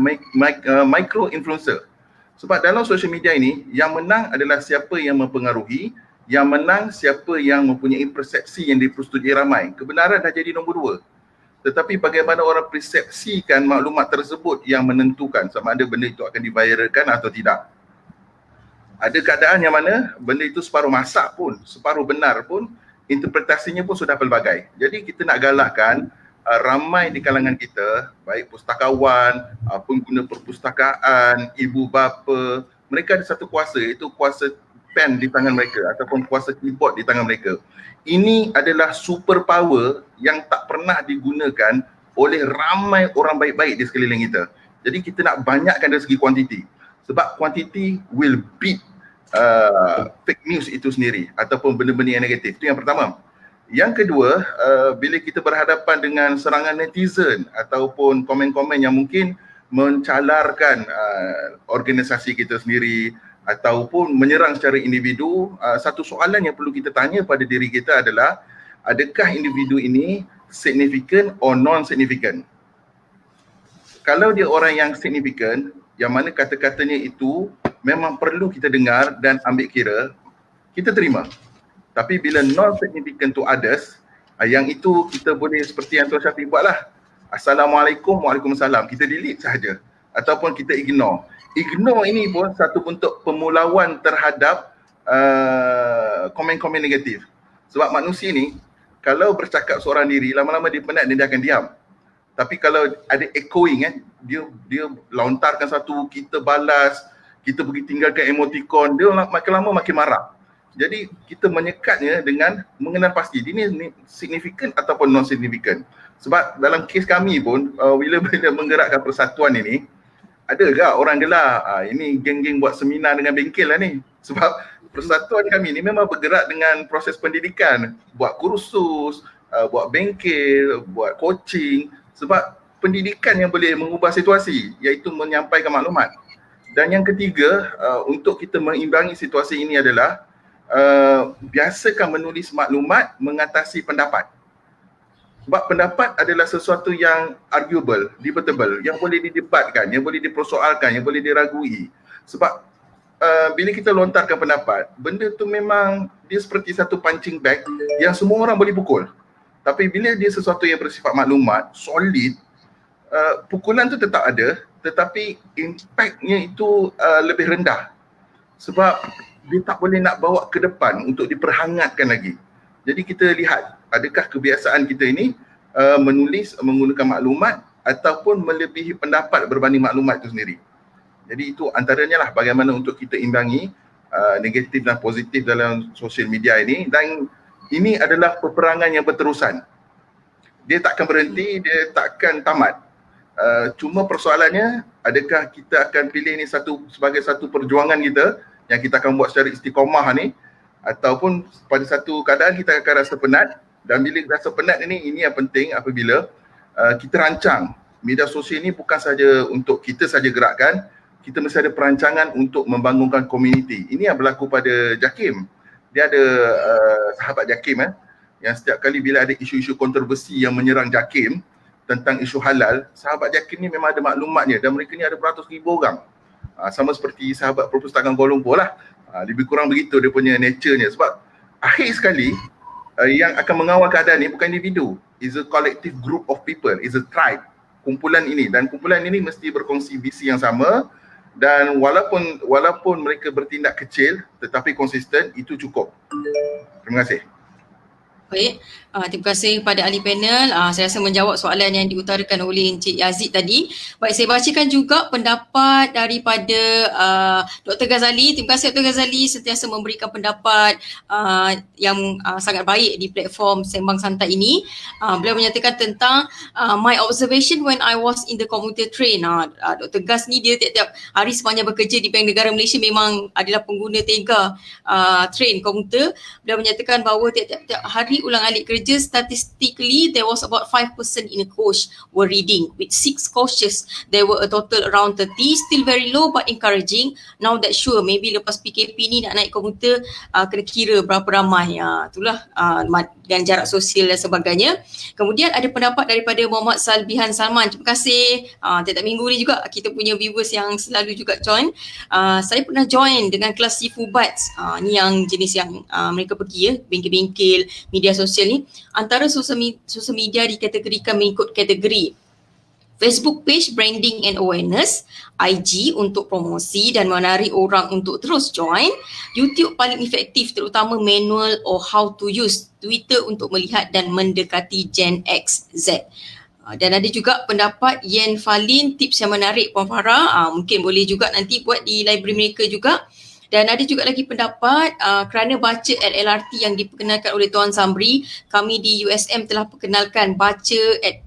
micro influencer. Sebab dalam social media ini, yang menang adalah siapa yang mempengaruhi, yang menang siapa yang mempunyai persepsi yang dipersetujui ramai. Kebenaran dah jadi nombor 2. Tetapi bagaimana orang persepsikan maklumat tersebut yang menentukan sama ada benda itu akan diviralkan atau tidak. Ada keadaan yang mana benda itu separuh masak pun, separuh benar pun, interpretasinya pun sudah pelbagai. Jadi kita nak galakkan ramai di kalangan kita, baik pustakawan, pengguna perpustakaan, ibu bapa, mereka ada satu kuasa, iaitu kuasa pen di tangan mereka ataupun kuasa keyboard di tangan mereka. Ini adalah super power yang tak pernah digunakan oleh ramai orang baik-baik di sekeliling kita. Jadi kita nak banyakkan dari segi kuantiti. Sebab kuantiti will beat fake news itu sendiri ataupun benda-benda yang negatif. Itu yang pertama. Yang kedua, bila kita berhadapan dengan serangan netizen ataupun komen-komen yang mungkin mencalarkan organisasi kita sendiri ataupun menyerang secara individu, satu soalan yang perlu kita tanya pada diri kita adalah adakah individu ini significant or non-significant? Kalau dia orang yang significant, yang mana kata-katanya itu memang perlu kita dengar dan ambil kira, kita terima. Tapi bila non-significant to others, yang itu kita boleh seperti yang Tuan Syafiq buat lah. Assalamualaikum, Waalaikumsalam. Kita delete sahaja. Ataupun kita ignore. Ignore ini pun satu bentuk pemulauan terhadap komen-komen negatif. Sebab manusia ni, kalau bercakap seorang diri, lama-lama dia penat dan dia akan diam. Tapi kalau ada echoing dia lontarkan satu, kita balas, kita pergi tinggalkan emoticon, dia makin lama makin marah. Jadi kita menyekatnya dengan mengenal pasti dia ni signifikan ataupun non-signifikan. Sebab dalam kes kami pun bila menggerakkan persatuan ini, ada ke orang gelar ini geng-geng buat seminar dengan bengkel lah ni. Sebab persatuan kami ni memang bergerak dengan proses pendidikan, buat kursus, buat bengkel, buat coaching. Sebab pendidikan yang boleh mengubah situasi, iaitu menyampaikan maklumat. Dan yang ketiga, untuk kita mengimbangi situasi ini adalah biasakan menulis maklumat mengatasi pendapat. Sebab pendapat adalah sesuatu yang arguable, debatable, yang boleh didebatkan, yang boleh dipersoalkan, yang boleh diragui. Sebab bila kita lontarkan pendapat, benda tu memang dia seperti satu punching bag yang semua orang boleh pukul. Tapi bila dia sesuatu yang bersifat maklumat, solid, pukulan tu tetap ada, tetapi impactnya itu lebih rendah. Sebab dia tak boleh nak bawa ke depan untuk diperhangatkan lagi. Jadi kita lihat adakah kebiasaan kita ini menulis menggunakan maklumat ataupun melebihi pendapat berbanding maklumat itu sendiri. Jadi itu antaranya lah bagaimana untuk kita imbangi negatif dan positif dalam sosial media ini. Dan ini adalah peperangan yang berterusan. Dia takkan berhenti, dia takkan tamat. Cuma persoalannya, adakah kita akan pilih ini sebagai satu perjuangan kita yang kita akan buat secara istiqamah ni, ataupun pada satu keadaan kita akan rasa penat. Dan bila rasa penat ini yang penting apabila kita rancang. Media sosial ini bukan saja untuk kita saja gerakkan, kita mesti ada perancangan untuk membangunkan komuniti. Ini yang berlaku pada JAKIM. Dia ada sahabat JAKIM yang setiap kali bila ada isu-isu kontroversi yang menyerang JAKIM tentang isu halal, sahabat JAKIM ni memang ada maklumatnya dan mereka ni ada beratus ribu orang. Sama seperti sahabat Perpustakaan Kuala Lumpur lah. Lebih kurang begitu dia punya nature-nya. Sebab akhir sekali yang akan mengawal keadaan ni bukan individu. It's a collective group of people. It's a tribe. Kumpulan ini. Dan kumpulan ini mesti berkongsi visi yang sama. Dan walaupun mereka bertindak kecil tetapi konsisten, itu cukup. Terima kasih. Baik, terima kasih kepada ahli panel. Saya rasa menjawab soalan yang diutarakan oleh Encik Yazid tadi. Baik, saya bacakan juga pendapat daripada Dr. Ghazali. Terima kasih Dr. Ghazali sentiasa memberikan pendapat yang sangat baik di platform Sembang Santai ini. Beliau menyatakan tentang my observation when I was in the commuter train. Dr. Ghaz ni dia tiap-tiap hari sepanjang bekerja di Bank Negara Malaysia memang adalah pengguna tega train komuter. Beliau menyatakan bahawa tiap-tiap hari ulang-alik kerja, statistically there was about 5% in a coach were reading. With 6 coaches, there were a total around 30. Still very low but encouraging. Now that sure, maybe lepas PKP ni nak naik komuter, kena kira berapa ramai. Itulah dengan jarak sosial dan sebagainya. Kemudian ada pendapat daripada Muhammad Salbihan Salman. Terima kasih. Tiap-tiap minggu ni juga kita punya viewers yang selalu juga join. Saya pernah join dengan kelas Sifu Buds. Ni yang jenis yang mereka pergi bengkel-bengkel, media sosial ni. Antara sosial media dikategorikan mengikut kategori Facebook page branding and awareness, IG untuk promosi dan menarik orang untuk terus join, YouTube paling efektif terutama manual or how to use, Twitter untuk melihat dan mendekati Gen X, Z. Dan ada juga pendapat Yen Falin, tips yang menarik Puan Farah, mungkin boleh juga nanti buat di library mereka juga. Dan ada juga lagi pendapat kerana baca at LRT yang diperkenalkan oleh Tuan Zamri, kami di USM telah perkenalkan baca at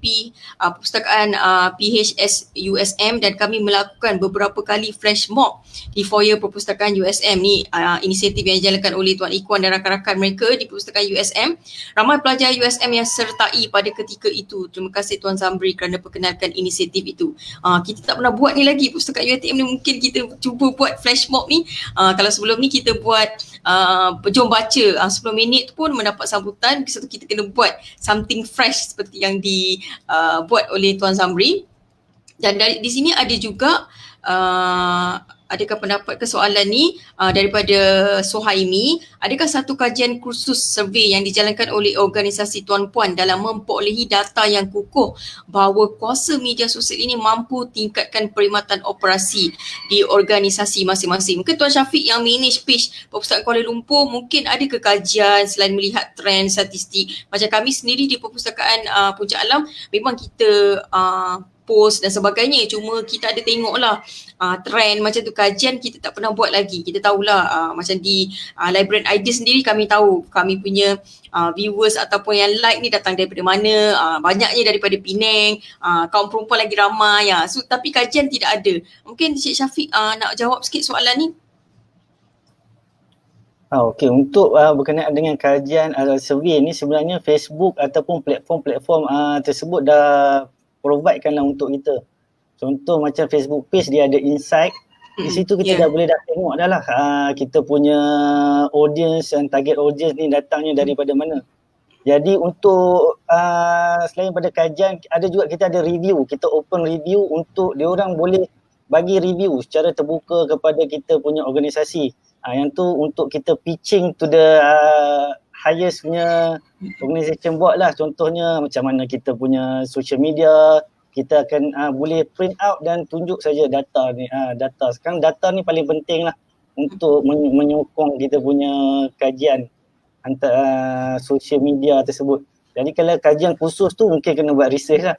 perpustakaan PHS USM dan kami melakukan beberapa kali flash mob di foyer perpustakaan USM ni. Inisiatif yang dijalankan oleh Tuan Ikhwan dan rakan-rakan mereka di perpustakaan USM. Ramai pelajar USM yang sertai pada ketika itu. Terima kasih Tuan Zamri kerana perkenalkan inisiatif itu. Kita tak pernah buat ni lagi perpustakaan UiTM ni, mungkin kita cuba buat flash mob ni. Kalau sebelum ni kita buat jom baca 10 minit tu pun mendapat sambutan. Satu kita kena buat something fresh seperti yang dibuat oleh Tuan Zamri. Dan di sini ada juga adakah pendapat ke soalan ni daripada Sohaimi, adakah satu kajian kursus survey yang dijalankan oleh organisasi Tuan Puan dalam memperolehi data yang kukuh bahawa kuasa media sosial ini mampu tingkatkan perkhidmatan operasi di organisasi masing-masing? Mungkin Tuan Syafiq yang manage page Perpustakaan Kuala Lumpur, mungkin ada ke kajian selain melihat trend statistik? Macam kami sendiri di Perpustakaan Puncak Alam, memang kita post dan sebagainya, cuma kita ada tengoklah trend macam tu. Kajian kita tak pernah buat lagi. Kita tahulah macam di Library Idea sendiri, kami tahu kami punya viewers ataupun yang like ni datang daripada mana, banyaknya daripada Penang, kaum perempuan lagi ramai ya. So, tapi kajian tidak ada. Mungkin Cik Syafiq nak jawab sikit soalan ni. Okey, untuk berkenaan dengan kajian survey ni, sebenarnya Facebook ataupun platform-platform tersebut dah providekanlah untuk kita. Contoh macam Facebook page, dia ada insight. Di situ kita dah boleh tengok dah lah kita punya audience dan target audience ni datangnya daripada mana. Jadi untuk selain pada kajian, ada juga kita ada review. Kita open review untuk diorang boleh bagi review secara terbuka kepada kita punya organisasi. Yang tu untuk kita pitching to the highest punya organisation board lah. Contohnya macam mana kita punya social media, kita akan boleh print out dan tunjuk saja data ni. Data sekarang, data ni paling penting lah untuk menyokong kita punya kajian antara social media tersebut. Jadi kalau kajian khusus tu mungkin kena buat research lah.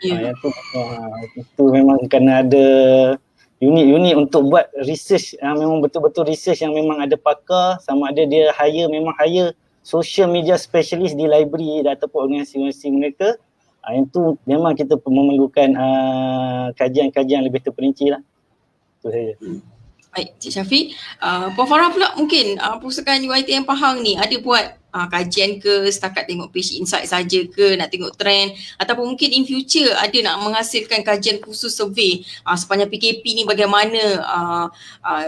Yang tu itu memang kena ada unit untuk buat research, memang betul-betul research yang memang ada pakar, sama ada dia hire social media specialist di library ataupun organisasi mereka. Yang tu memang kita memerlukan kajian-kajian lebih terperinci lah. Itu saja. Baik, Cik Syafiq. Puan Farah pula mungkin Perpustakaan UiTM Pahang ni ada buat kajian ke, setakat tengok page insight saja ke, nak tengok trend, ataupun mungkin in future ada nak menghasilkan kajian khusus survey sepanjang PKP ni, bagaimana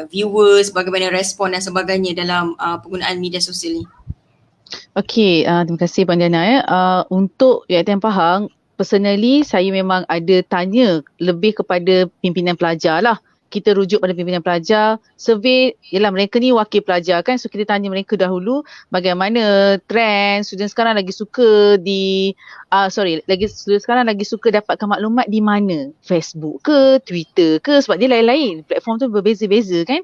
viewers, bagaimana respon dan sebagainya dalam penggunaan media sosial ni? Okey, terima kasih Puan Diana. Untuk UiTM Pahang, personally saya memang ada tanya lebih kepada pimpinan pelajar lah. Kita rujuk pada pimpinan pelajar. Survey, ialah mereka ni wakil pelajar kan, so kita tanya mereka dahulu bagaimana trend student sekarang lagi suka student sekarang lagi suka dapatkan maklumat di mana, Facebook ke, Twitter ke, sebab dia lain-lain, platform tu berbeza-beza kan.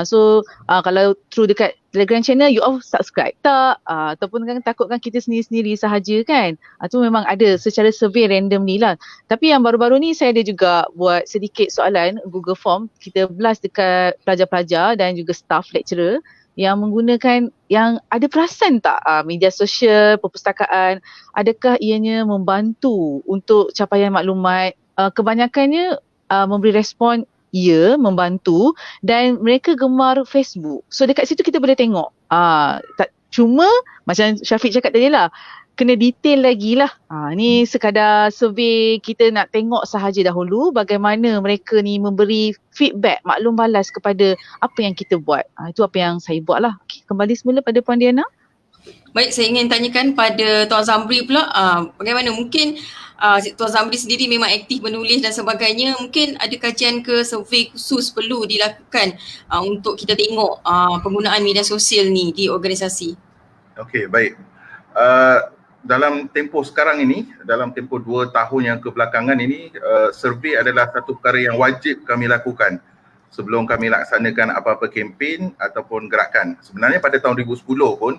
So kalau through dekat Telegram channel, you all subscribe tak? Ataupun kan takutkan kita sendiri-sendiri sahaja kan? Tu memang ada secara survey randomly lah. Tapi yang baru-baru ni saya ada juga buat sedikit soalan Google Form. Kita blast dekat pelajar-pelajar dan juga staff lecturer yang menggunakan, yang ada perasan tak media sosial, perpustakaan, adakah ianya membantu untuk capaian maklumat? Kebanyakannya memberi respon ya, membantu, dan mereka gemar Facebook. So dekat situ kita boleh tengok. Cuma macam Syafiq cakap tadi lah, kena detail lagi lah. Ni sekadar survey, kita nak tengok sahaja dahulu bagaimana mereka ni memberi feedback, maklum balas kepada apa yang kita buat. Itu apa yang saya buat lah. Okay, kembali semula pada Puan Diana. Baik, saya ingin tanyakan pada Tuan Zamri pula, bagaimana mungkin Tuan Zamri sendiri memang aktif menulis dan sebagainya, mungkin ada kajian ke survey khusus perlu dilakukan untuk kita tengok penggunaan media sosial ni di organisasi? Okey, baik. Dalam tempoh sekarang ini, dalam tempoh 2 tahun yang kebelakangan ini, survey adalah satu perkara yang wajib kami lakukan sebelum kami laksanakan apa-apa kempen ataupun gerakan. Sebenarnya pada tahun 2010 pun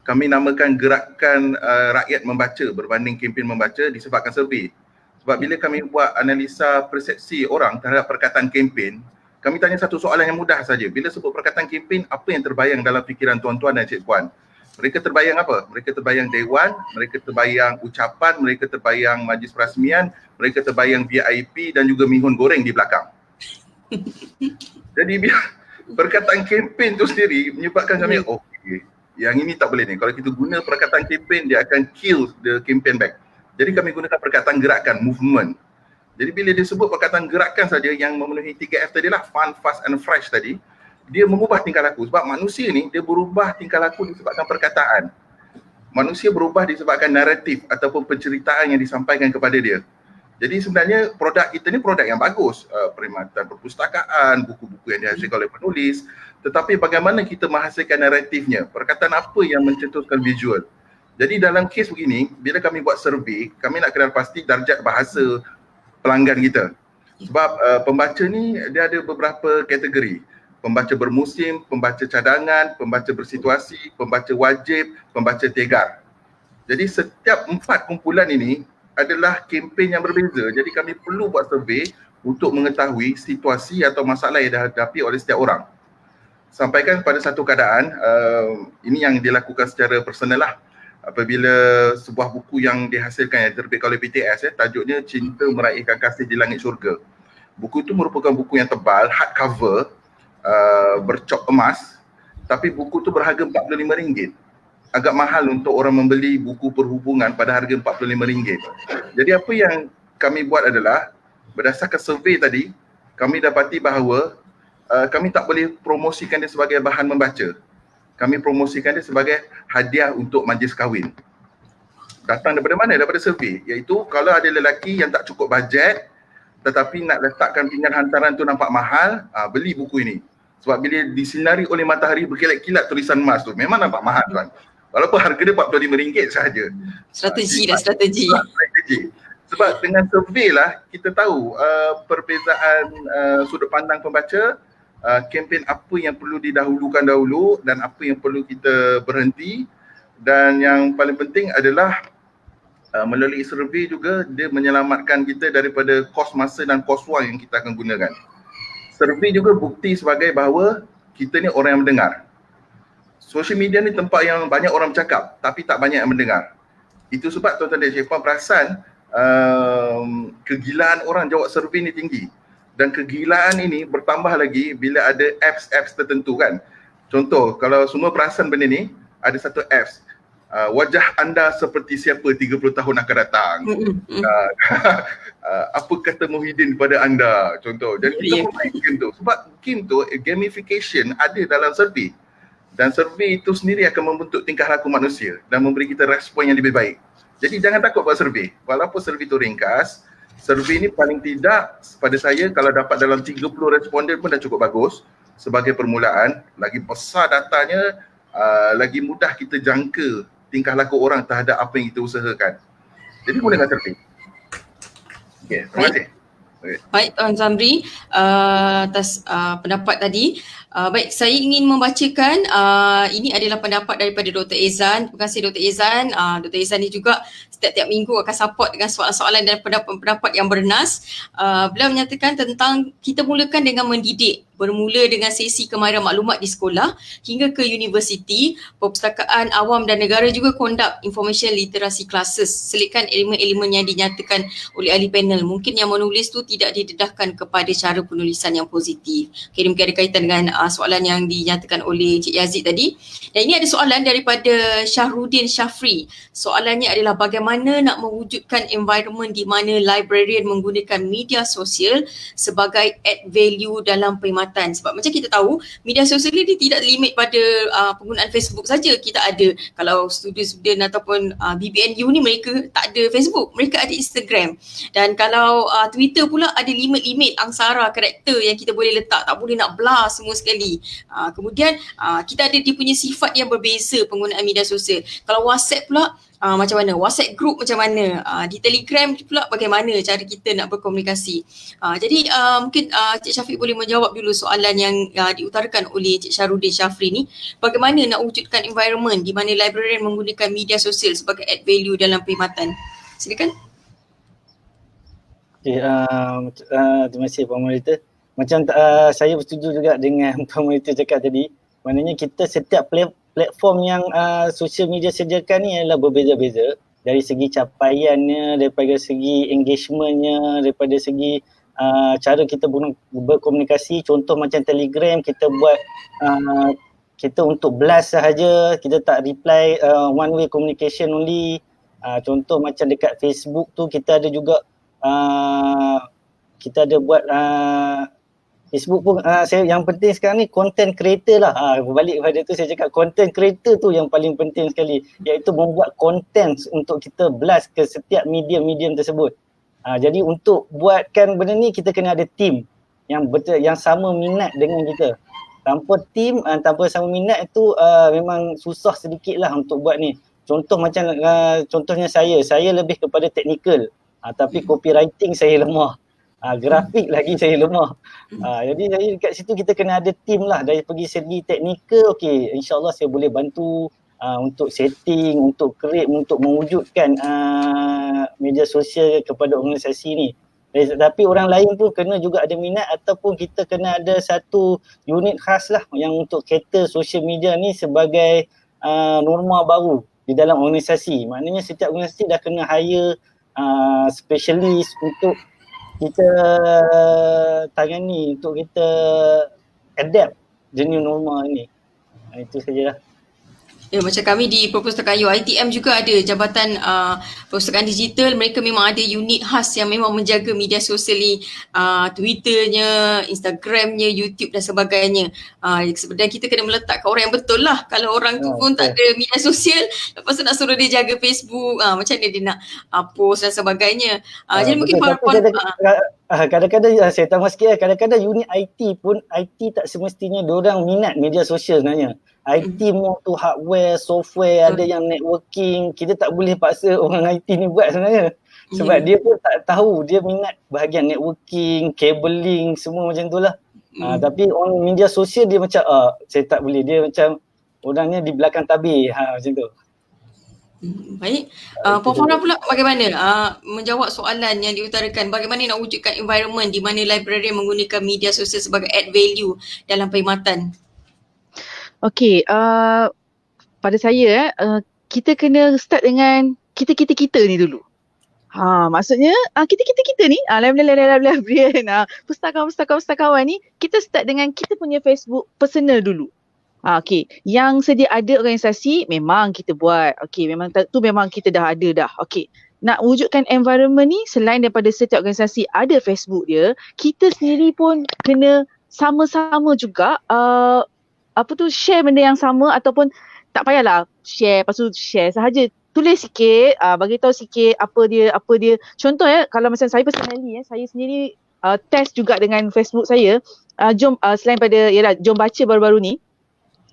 kami namakan gerakan rakyat membaca berbanding kempen membaca disebabkan survey. Sebab bila kami buat analisa persepsi orang terhadap perkataan kempen, Kami tanya satu soalan yang mudah saja. Bila sebut perkataan kempen, apa yang terbayang dalam fikiran tuan-tuan dan cik-puan? Mereka terbayang apa? Mereka terbayang dewan, mereka terbayang ucapan, mereka terbayang majlis perasmian, mereka terbayang VIP dan juga mihun goreng di belakang. Jadi perkataan kempen tu sendiri menyebabkan kami, okay, yang ini tak boleh ni. Kalau kita guna perkataan kempen, dia akan kill the campaign back. Jadi kami gunakan perkataan gerakan, movement. Jadi bila dia sebut perkataan gerakan saja yang memenuhi 3F tadi lah, fun, fast and fresh tadi, dia mengubah tingkah laku. Sebab manusia ni, dia berubah tingkah laku disebabkan perkataan. Manusia berubah disebabkan naratif ataupun penceritaan yang disampaikan kepada dia. Jadi sebenarnya produk kita ni produk yang bagus. Perkhidmatan perpustakaan, buku-buku yang dihasilkan oleh penulis. Tetapi bagaimana kita menghasilkan naratifnya? Perkataan apa yang mencetuskan visual? Jadi dalam kes begini, bila kami buat survey, kami nak kenal pasti darjat bahasa pelanggan kita. Sebab pembaca ni dia ada beberapa kategori. Pembaca bermusim, pembaca cadangan, pembaca bersituasi, pembaca wajib, pembaca tegar. Jadi setiap 4 kumpulan ini adalah kempen yang berbeza. Jadi kami perlu buat survei untuk mengetahui situasi atau masalah yang dihadapi oleh setiap orang. Sampaikan pada satu keadaan, ini yang dilakukan secara personal lah. Apabila sebuah buku yang dihasilkan yang terbitkan oleh BTS, tajuknya Cinta Meraihkan Kasih di Langit Syurga. Buku itu merupakan buku yang tebal, hardcover, bercop emas, tapi buku itu berharga RM45. Agak mahal untuk orang membeli buku perhubungan pada harga RM45. Jadi apa yang kami buat adalah, berdasarkan survei tadi, kami dapati bahawa kami tak boleh promosikan dia sebagai bahan membaca. Kami promosikan dia sebagai hadiah untuk majlis kahwin. Datang daripada mana? Daripada survei. Iaitu kalau ada lelaki yang tak cukup bajet tetapi nak letakkan pinggan hantaran tu nampak mahal, beli buku ini. Sebab bila disinari oleh matahari berkilat-kilat tulisan emas tu, memang nampak mahal tuan. Walaupun harga dia RM45 sahaja. Strategi. Sebab dengan survei lah kita tahu perbezaan sudut pandang pembaca, kempen apa yang perlu didahulukan dahulu dan apa yang perlu kita berhenti, dan yang paling penting adalah melalui survei juga dia menyelamatkan kita daripada kos masa dan kos wang yang kita akan gunakan. Survei juga bukti sebagai bahawa kita ni orang yang mendengar. Social media ni tempat yang banyak orang bercakap tapi tak banyak yang mendengar. Itu sebab tuan-tuan dan cikgu perasan kegilaan orang jawab survei ni tinggi. Dan kegilaan ini bertambah lagi bila ada apps tertentu kan. Contoh, kalau semua perasan benda ni, ada satu apps, wajah anda seperti siapa 30 tahun akan datang. Apa kata Muhyiddin pada anda, contoh. Dan kita pun mainkan tu. Sebab game tu, gamification ada dalam survey. Dan survey itu sendiri akan membentuk tingkah laku manusia dan memberi kita respon yang lebih baik. Jadi jangan takut buat survey. Walaupun survey itu ringkas, survey ni paling tidak pada saya kalau dapat dalam 30 responden pun dah cukup bagus sebagai permulaan. Lagi besar datanya, lagi mudah kita jangka tingkah laku orang terhadap apa yang kita usahakan. Jadi gunakan survey. Okay, terima kasih. Baik Tuan Zamri, atas pendapat tadi. Baik, saya ingin membacakan, ini adalah pendapat daripada Dr. Ezan. Terima kasih Dr. Ezan. Dr. Ezan ni juga setiap minggu akan support dengan soalan-soalan dan pendapat-pendapat yang bernas. Beliau menyatakan tentang kita mulakan dengan mendidik, bermula dengan sesi kemahiran maklumat di sekolah hingga ke universiti, perpustakaan awam dan negara juga conduct information literacy classes. Selitkan elemen-elemen yang dinyatakan oleh ahli panel. Mungkin yang menulis tu tidak didedahkan kepada cara penulisan yang positif. Okay, mungkin ada kaitan dengan soalan yang dinyatakan oleh Cik Yazid tadi. Dan ini ada soalan daripada Syahrudin Syafri. Soalannya adalah bagaimana nak mewujudkan environment di mana librarian menggunakan media sosial sebagai add value dalam perkhidmatan. Sebab macam kita tahu, media sosial ini tidak limit pada penggunaan Facebook saja. Kita ada, kalau student ataupun BBNU ni mereka tak ada Facebook, mereka ada Instagram. Dan kalau Twitter pula ada limit-limit angsara karakter yang kita boleh letak, tak boleh nak blur semua sekali. Kemudian kita ada dia punya sifat yang berbeza penggunaan media sosial. Kalau WhatsApp pula macam mana, WhatsApp group macam mana, di Telegram pula bagaimana cara kita nak berkomunikasi. Jadi mungkin Cik Syafiq boleh menjawab dulu soalan yang diutarakan oleh Cik Syahrudin Syafri ni, bagaimana nak wujudkan environment di mana librarian menggunakan media sosial sebagai add value dalam perkhidmatan. Silakan. Okay, terima kasih Pak Moderator. macam saya bersetuju juga dengan pemerintah cakap tadi, maknanya kita setiap platform yang social media sediakan ni adalah berbeza-beza dari segi capaiannya, daripada segi engagementnya, daripada segi cara kita berkomunikasi. Contoh macam Telegram, kita buat kita untuk blast sahaja, kita tak reply, one way communication only. Contoh macam dekat Facebook tu kita ada juga kita ada buat Facebook pun saya yang penting sekarang ni content creator lah. Berbalik kepada tu saya cakap content creator tu yang paling penting sekali, iaitu membuat content untuk kita blast ke setiap medium-medium tersebut. Jadi untuk buatkan benda ni kita kena ada team yang betul, yang sama minat dengan kita. Tanpa team, tanpa sama minat itu memang susah sedikit lah untuk buat ni. Contoh macam contohnya saya lebih kepada technical, tapi copywriting saya lemah. Grafik lagi saya lemah. Jadi dekat situ kita kena ada team lah. Dari segi teknikal, okey, insyaAllah saya boleh bantu untuk setting, untuk create, untuk mewujudkan media sosial kepada organisasi ni. Tapi orang lain pun kena juga ada minat, ataupun kita kena ada satu unit khas lah yang untuk cater social media ni sebagai norma baru di dalam organisasi. Maknanya setiap organisasi dah kena hire specialist untuk kita tangani, untuk kita adapt the new normal ni. Itu sajalah. Ya, macam kami di Perpustakaan UiTM juga ada Jabatan Perpustakaan Digital. Mereka memang ada unit khas yang memang menjaga media sosial ni, Twitternya, Instagramnya, YouTube dan sebagainya. Dan kita kena meletakkan orang yang betul lah. Kalau orang tu pun tak ada media sosial, lepas tu nak suruh dia jaga Facebook, macam mana dia nak post dan sebagainya. Jadi mungkin kadang-kadang saya tambah sikit, kadang-kadang unit IT pun, IT tak semestinya diorang minat media sosial sebenarnya. IT more to hardware, software, ada yang networking. Kita tak boleh paksa orang IT ni buat sebenarnya. Sebab dia pun tak tahu, dia minat bahagian networking, cabling, semua macam tu lah. Tapi orang media sosial dia macam, saya tak boleh. Dia macam orangnya di belakang tabir, macam tu. Baik. Puan Farah pula bagaimana menjawab soalan yang diutarakan, bagaimana nak wujudkan environment di mana librarian menggunakan media sosial sebagai add value dalam perkhidmatan? Okey, pada saya kita kena start dengan kita ni dulu. Maksudnya kita ni librarian, pustakawan ni, kita start dengan kita punya Facebook personal dulu. Okey, yang sedia ada organisasi memang kita buat. Okey, memang tu memang kita dah ada dah. Okey, nak wujudkan environment ni, selain daripada setiap organisasi ada Facebook dia, kita sendiri pun kena sama-sama juga share benda yang sama, ataupun tak payahlah share, lepas tu share sahaja. Tulis sikit, bagi tahu sikit apa dia. Contoh kalau macam saya personally, saya sendiri test juga dengan Facebook saya. Jom selain pada jom baca baru-baru ni,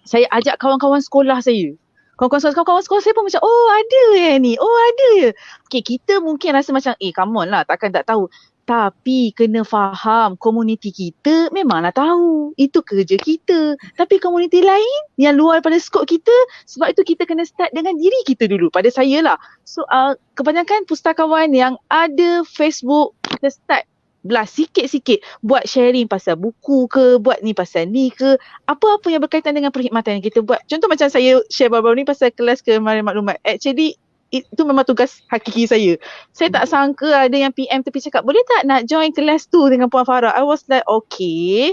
saya ajak kawan-kawan sekolah saya. Kawan-kawan sekolah saya pun macam, ada ni, ada ya. Okay, kita mungkin rasa macam, come on lah, takkan tak tahu. Tapi kena faham, komuniti kita memanglah tahu. Itu kerja kita. Tapi komuniti lain yang luar pada skop kita, sebab itu kita kena start dengan diri kita dulu. Pada saya lah. So kebanyakan pustakawan yang ada Facebook, kita start blast sikit-sikit. Buat sharing pasal buku ke, buat ni pasal ni ke. Apa-apa yang berkaitan dengan perkhidmatan yang kita buat. Contoh macam saya share baru-baru ni pasal kelas kemarin maklumat. Actually, itu memang tugas hakiki saya. Saya tak sangka ada yang PM tepi cakap, boleh tak nak join kelas tu dengan Puan Farah? I was like, okay.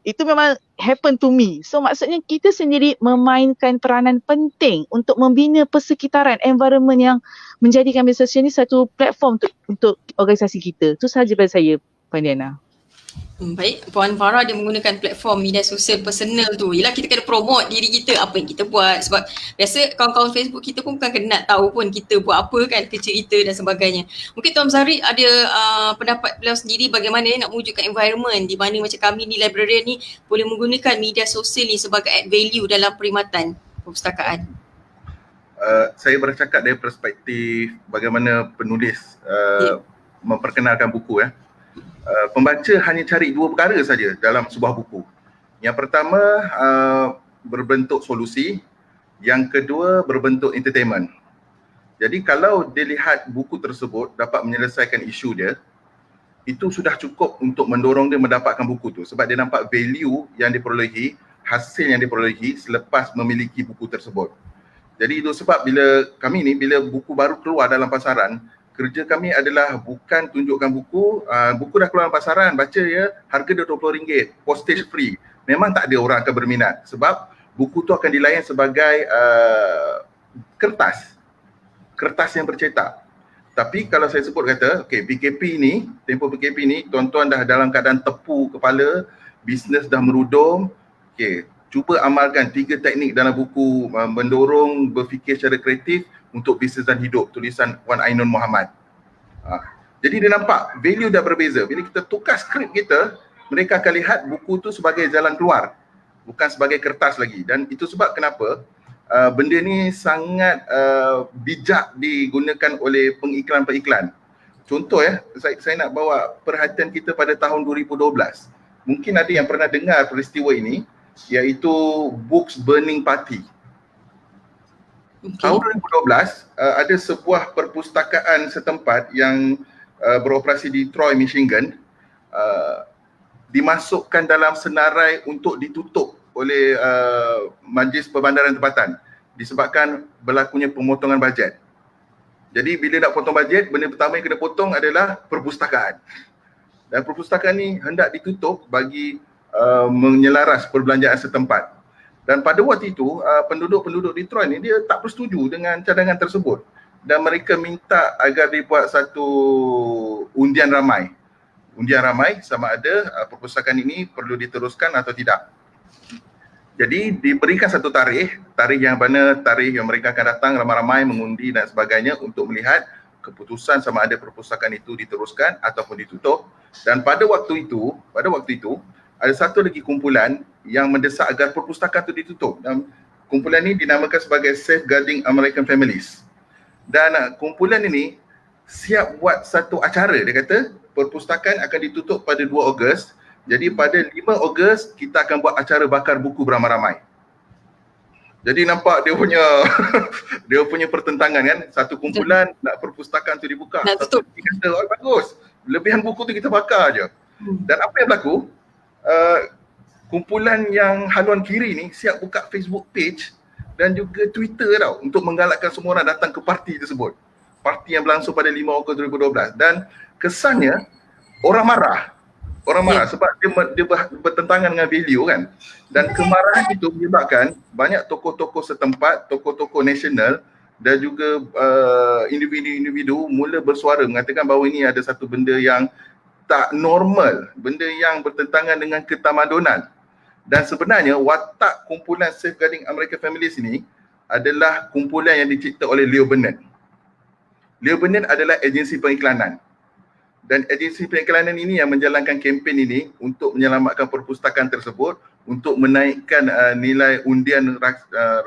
Itu memang happen to me. So maksudnya kita sendiri memainkan peranan penting untuk membina persekitaran, environment yang menjadikan media sosial ni satu platform untuk organisasi kita. Itu sahaja pada saya, Puan Diana. Baik, Puan Farah dia menggunakan platform media sosial personal tu. Yelah, kita kena promote diri kita, apa yang kita buat. Sebab biasa kawan-kawan Facebook kita pun bukan kena tahu pun kita buat apa kan, kerja kita dan sebagainya. Mungkin Tuan Zahri ada pendapat beliau sendiri bagaimana nak mewujudkan environment di mana macam kami ni librarian ni boleh menggunakan media sosial ni sebagai add value dalam perkhidmatan perpustakaan. Saya bercakap dari perspektif bagaimana penulis memperkenalkan buku. Pembaca hanya cari dua perkara saja dalam sebuah buku. Yang pertama berbentuk solusi, yang kedua berbentuk entertainment. Jadi kalau dia lihat buku tersebut dapat menyelesaikan isu dia, itu sudah cukup untuk mendorong dia mendapatkan buku tu, sebab dia nampak value yang diperolehi, hasil yang diperolehi selepas memiliki buku tersebut. Jadi itu sebab bila kami ni, bila buku baru keluar dalam pasaran, kerja kami adalah bukan tunjukkan buku, buku dah keluar dalam pasaran, baca ya, harga dia RM20, postage free. Memang tak ada orang akan berminat sebab buku tu akan dilayan sebagai kertas yang bercetak. Tapi kalau saya sebut kata, PKP ni, tempoh PKP ni, tuan-tuan dah dalam keadaan tepu kepala, bisnes dah merudum, cuba amalkan 3 teknik dalam buku mendorong berfikir secara kreatif untuk bisnes dan hidup, tulisan Wan Ainun Muhammad. Jadi dia nampak value dah berbeza. Bila kita tukar skrip kita, mereka akan lihat buku tu sebagai jalan keluar, bukan sebagai kertas lagi. Dan itu sebab kenapa benda ni sangat bijak digunakan oleh pengiklan-pengiklan. Contoh saya nak bawa perhatian kita pada tahun 2012. Mungkin ada yang pernah dengar peristiwa ini, iaitu Books Burning Party. Tahun 2012 ada sebuah perpustakaan setempat yang beroperasi di Troy, Michigan, dimasukkan dalam senarai untuk ditutup oleh Majlis Perbandaran Tempatan disebabkan berlakunya pemotongan bajet. Jadi bila nak potong bajet, benda pertama yang kena potong adalah perpustakaan. Dan perpustakaan ni hendak ditutup bagi menyelaras perbelanjaan setempat. Dan pada waktu itu, penduduk-penduduk Detroit ni dia tak bersetuju dengan cadangan tersebut. Dan mereka minta agar dibuat satu undian ramai. Undian ramai sama ada perpustakaan ini perlu diteruskan atau tidak. Jadi diberikan satu tarikh yang mana tarikh yang mereka akan datang ramai-ramai mengundi dan sebagainya untuk melihat keputusan sama ada perpustakaan itu diteruskan ataupun ditutup. Dan pada waktu itu ada satu lagi kumpulan yang mendesak agar perpustakaan itu ditutup. Dan kumpulan ini dinamakan sebagai Safeguarding American Families. Dan kumpulan ini siap buat satu acara. Dia kata perpustakaan akan ditutup pada 2 Ogos. Jadi pada 5 Ogos kita akan buat acara bakar buku beramai-ramai. Jadi nampak dia punya dia punya pertentangan kan. Satu kumpulan nak perpustakaan tu dibuka. Nak Satu tutup. lagi kata, oh bagus, lebihan buku tu kita bakar je. Dan apa yang berlaku? Kumpulan yang haluan kiri ni siap buka Facebook page dan juga Twitter tau untuk menggalakkan semua orang datang ke parti tersebut. Parti yang berlangsung pada 5 Ogos 2012. Dan kesannya orang marah sebab dia bertentangan dengan value kan. Dan kemarahan itu menyebabkan banyak tokoh-tokoh setempat, tokoh-tokoh nasional dan juga individu-individu mula bersuara mengatakan bahawa ini ada satu benda yang tak normal, benda yang bertentangan dengan ketamadunan. Dan sebenarnya watak kumpulan Safeguarding American Families ini adalah kumpulan yang dicipta oleh Leo Burnett. Leo Burnett adalah agensi pengiklanan. Dan agensi pengiklanan ini yang menjalankan kempen ini untuk menyelamatkan perpustakaan tersebut, untuk menaikkan nilai undian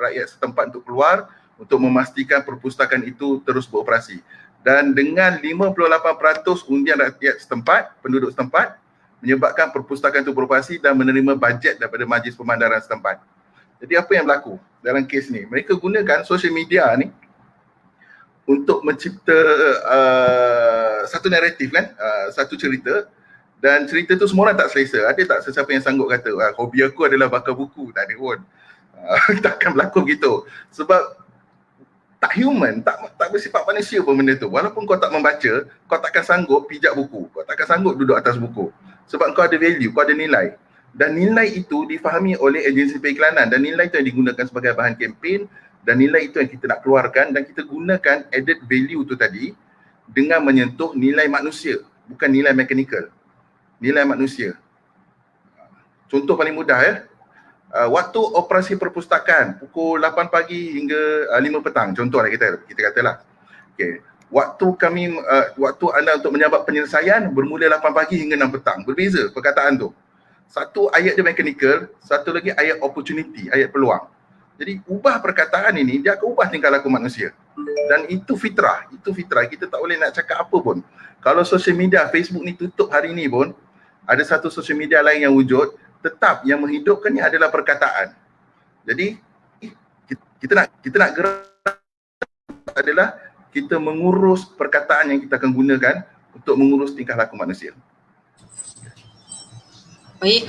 rakyat setempat untuk keluar, untuk memastikan perpustakaan itu terus beroperasi. Dan dengan 58% undian rakyat setempat, penduduk setempat, menyebabkan perpustakaan itu beroperasi dan menerima bajet daripada Majlis Perbandaran setempat. Jadi apa yang berlaku dalam kes ni? Mereka gunakan social media ni untuk mencipta satu naratif kan, satu cerita, dan cerita tu semua orang tak selesa. Ada tak sesiapa yang sanggup kata hobi aku adalah bakar buku? Tak ada pun. Takkan berlaku begitu. Sebab tak human, tak bersifat manusia pun benda tu. Walaupun kau tak membaca, kau takkan sanggup pijak buku, kau takkan sanggup duduk atas buku. Sebab kau ada value, kau ada nilai. Dan nilai itu difahami oleh agensi periklanan, dan nilai itu yang digunakan sebagai bahan kempen, dan nilai itu yang kita nak keluarkan, dan kita gunakan added value tu tadi dengan menyentuh nilai manusia, bukan nilai mechanical. Nilai manusia. Contoh paling mudah waktu operasi perpustakaan pukul 8 pagi hingga 5 petang, contohlah kita katalah. Okey. Waktu anda untuk menyabak penyelesaian bermula 8 pagi hingga 6 petang. Berbeza perkataan tu. Satu ayat dia mechanical, satu lagi ayat opportunity, ayat peluang. Jadi ubah perkataan ini, dia akan ubah tingkah laku manusia. Dan itu fitrah, kita tak boleh nak cakap apa pun. Kalau social media, Facebook ni tutup hari ni pun, ada satu social media lain yang wujud, tetap yang menghidupkannya adalah perkataan. Jadi kita nak gerak adalah kita mengurus perkataan yang kita akan gunakan untuk mengurus tingkah laku manusia. Baik,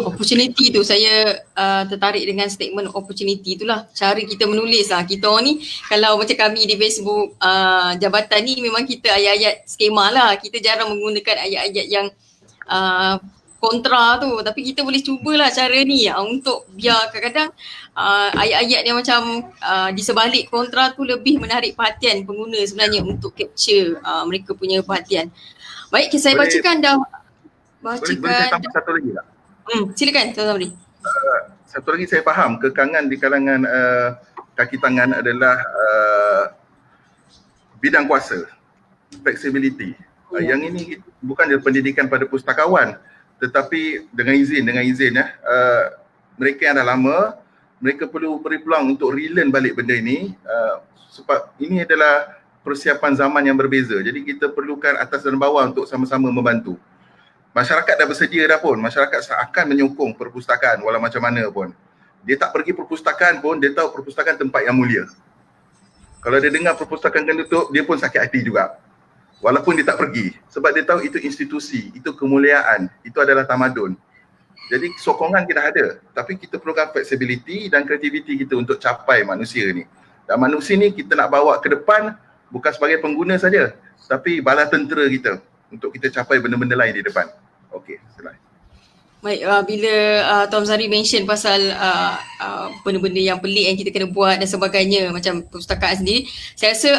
opportunity tu saya tertarik dengan statement opportunity itulah. Cara kita menulis lah. Kita orang ni kalau macam kami di Facebook jabatan ni memang kita ayat-ayat skema lah. Kita jarang menggunakan ayat-ayat yang kontra tu, tapi kita boleh cubalah cara ni untuk biar kadang-kadang ayat-ayat yang macam di sebalik kontra tu lebih menarik perhatian pengguna sebenarnya untuk capture mereka punya perhatian. Baik, saya bacakan dah. Boleh saya tambah satu lagi tak? Silakan Tuan Zamri. Satu lagi saya faham kekangan di kalangan kaki tangan adalah bidang kuasa, flexibility. Yang ini bukan dia pendidikan pada pustakawan, tetapi dengan izin mereka yang dah lama, mereka perlu beri peluang untuk relearn balik benda ini sebab ini adalah persiapan zaman yang berbeza. Jadi kita perlukan atas dan bawah untuk sama-sama membantu. Masyarakat dah bersedia dah pun, masyarakat akan menyokong perpustakaan walau macam mana pun. Dia tak pergi perpustakaan pun, dia tahu perpustakaan tempat yang mulia. Kalau dia dengar perpustakaan kan tutup, dia pun sakit hati juga. Walaupun dia tak pergi. Sebab dia tahu itu institusi, itu kemuliaan, itu adalah tamadun. Jadi sokongan kita ada. Tapi kita perlukan flexibility dan kreativiti kita untuk capai manusia ni. Dan manusia ni kita nak bawa ke depan bukan sebagai pengguna saja, tapi bala tentera kita untuk kita capai benda-benda lain di depan. Okey, selain. Baik, bila Tuan Zari mention pasal benda-benda yang pelik yang kita kena buat dan sebagainya macam perpustakaan sendiri, saya rasa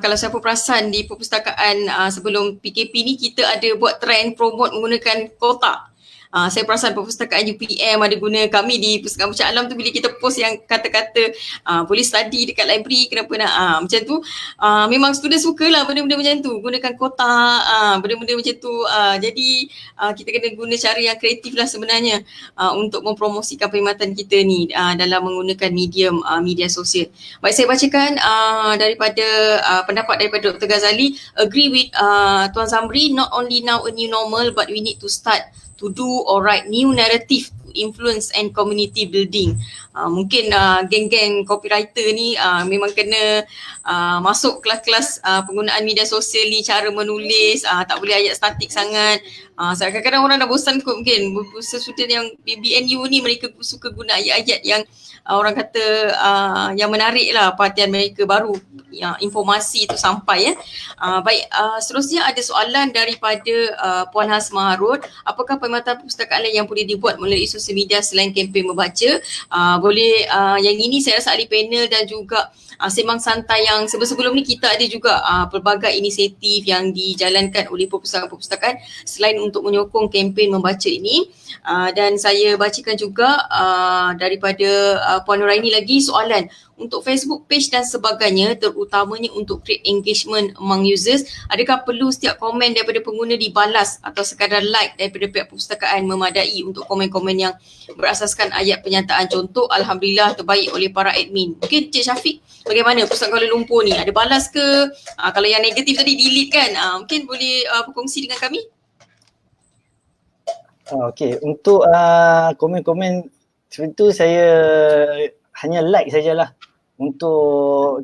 kalau siapa perasan di perpustakaan sebelum PKP ni kita ada buat trend promote menggunakan kotak. Saya perasan perpustakaan UPM ada guna, kami di Pustakaan Puncak Alam tu bila kita post yang kata-kata boleh study dekat library, kenapa nak macam tu, memang student sukalah benda-benda macam tu, gunakan kotak, benda-benda macam tu, jadi kita kena guna cara yang kreatif lah sebenarnya untuk mempromosikan perkhidmatan kita ni dalam menggunakan medium media sosial. Baik, saya bacakan daripada pendapat daripada Dr. Ghazali. Agree with Tuan Zamri, not only now a new normal but we need to start to do or write new narrative to influence and community building. Mungkin geng-geng copywriter ni memang kena masuk kelas-kelas penggunaan media sosial ni, cara menulis, tak boleh ayat statik sangat. Kadang-kadang orang dah bosan kot mungkin. Student yang BBNU ni mereka suka guna ayat-ayat yang orang kata yang menarik lah perhatian mereka, baru informasi itu sampai. Baik, seterusnya ada soalan daripada Puan Hasmah Harun. Apakah perkhidmatan perpustakaan lain yang boleh dibuat melalui sosial media selain kempen membaca? Boleh yang ini saya rasa ahli panel dan juga sembang santai yang sebelum ni kita ada juga pelbagai inisiatif yang dijalankan oleh perpustakaan selain untuk menyokong kempen membaca ini. Dan saya bacakan juga daripada Puan Nuraini lagi soalan untuk Facebook page dan sebagainya, terutamanya untuk create engagement among users, adakah perlu setiap komen daripada pengguna dibalas atau sekadar like daripada pihak perpustakaan memadai untuk komen-komen yang berasaskan ayat pernyataan? Contoh, Alhamdulillah terbaik oleh para admin. Mungkin Cik Syafiq, bagaimana Pusat Kuala Lumpur ni? Ada balas ke? Kalau yang negatif tadi delete kan? Mungkin boleh berkongsi dengan kami? Okey, untuk komen-komen seperti tu saya hanya like sajalah. Untuk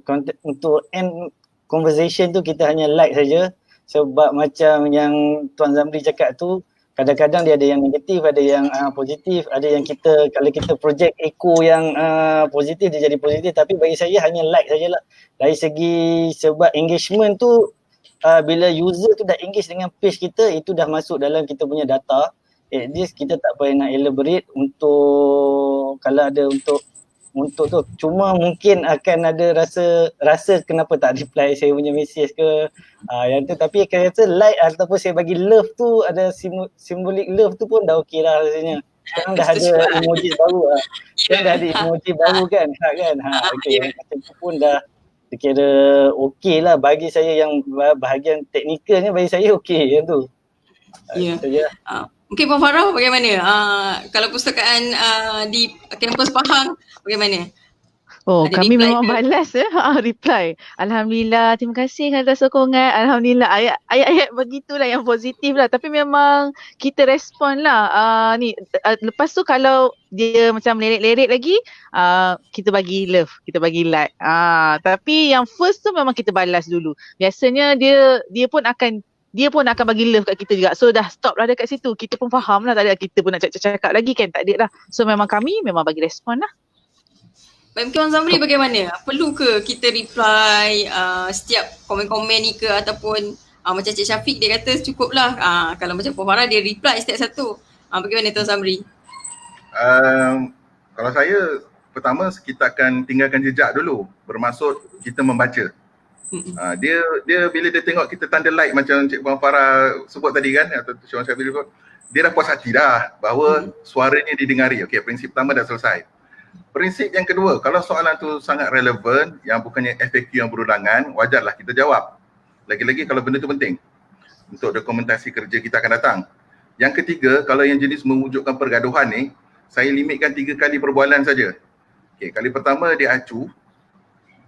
end conversation tu kita hanya like saja, sebab macam yang Tuan Zamri cakap tu, kadang-kadang dia ada yang negatif, ada yang positif, ada yang kita kalau kita project echo yang positif dia jadi positif, tapi bagi saya hanya like sajalah. Dari segi sebab engagement tu bila user tu dah engage dengan page kita, itu dah masuk dalam kita punya data. At least kita tak payah nak elaborate untuk kalau ada untuk tu. Cuma mungkin akan ada rasa kenapa tak reply saya punya message ke yang tu, tapi saya rasa like ataupun saya bagi love tu, ada simbolik love tu pun dah okey lah rasanya. Sekarang dah ada emoji baru sekarang dah ada emoji baru kan okey, macam tu pun dah kira okey lah bagi saya. Yang bahagian teknikalnya bagi saya okey yang tu. Ya. Mungkin Puan Farah bagaimana? Kalau perpustakaan di kampus Pahang bagaimana? Oh, Ada kami reply memang ke? balas reply. Alhamdulillah, terima kasih atas sokongan. Alhamdulillah, ayat-ayat begitulah yang positif lah. Tapi memang kita respon lah. Lepas tu kalau dia macam lerik-lerik lagi, kita bagi love, kita bagi like. Tapi yang first tu memang kita balas dulu. Biasanya dia pun akan dia pun akan bagi love kat kita juga. So dah stop lah dekat situ. Kita pun faham lah, tak ada kita pun nak cakap lagi kan, tak ada lah. So memang kami memang bagi respon lah. Baik, mungkin Wan Zamri bagaimana? Perlu ke kita reply setiap komen-komen ni ke, ataupun macam Cik Syafiq dia kata cukup lah. Kalau macam Puan Farah dia reply setiap satu. Bagaimana Tuan Zamri? Kalau saya, pertama kita akan tinggalkan jejak dulu, bermaksud kita membaca. Dia bila dia tengok kita tanda like macam Cik Puan Farah sebut tadi kan, atau Cik Wan Syafiq sebut, dia dah puas hati dah bahawa suaranya didengari. Okey, prinsip pertama dah selesai. Prinsip yang kedua, kalau soalan tu sangat relevan, yang bukannya FAQ yang berulangan, wajarlah kita jawab. Lagi-lagi kalau benda tu penting untuk dokumentasi kerja kita akan datang. Yang ketiga, kalau yang jenis mewujudkan pergaduhan ni, saya limitkan 3 kali perbualan saja. Okey, kali pertama dia acu.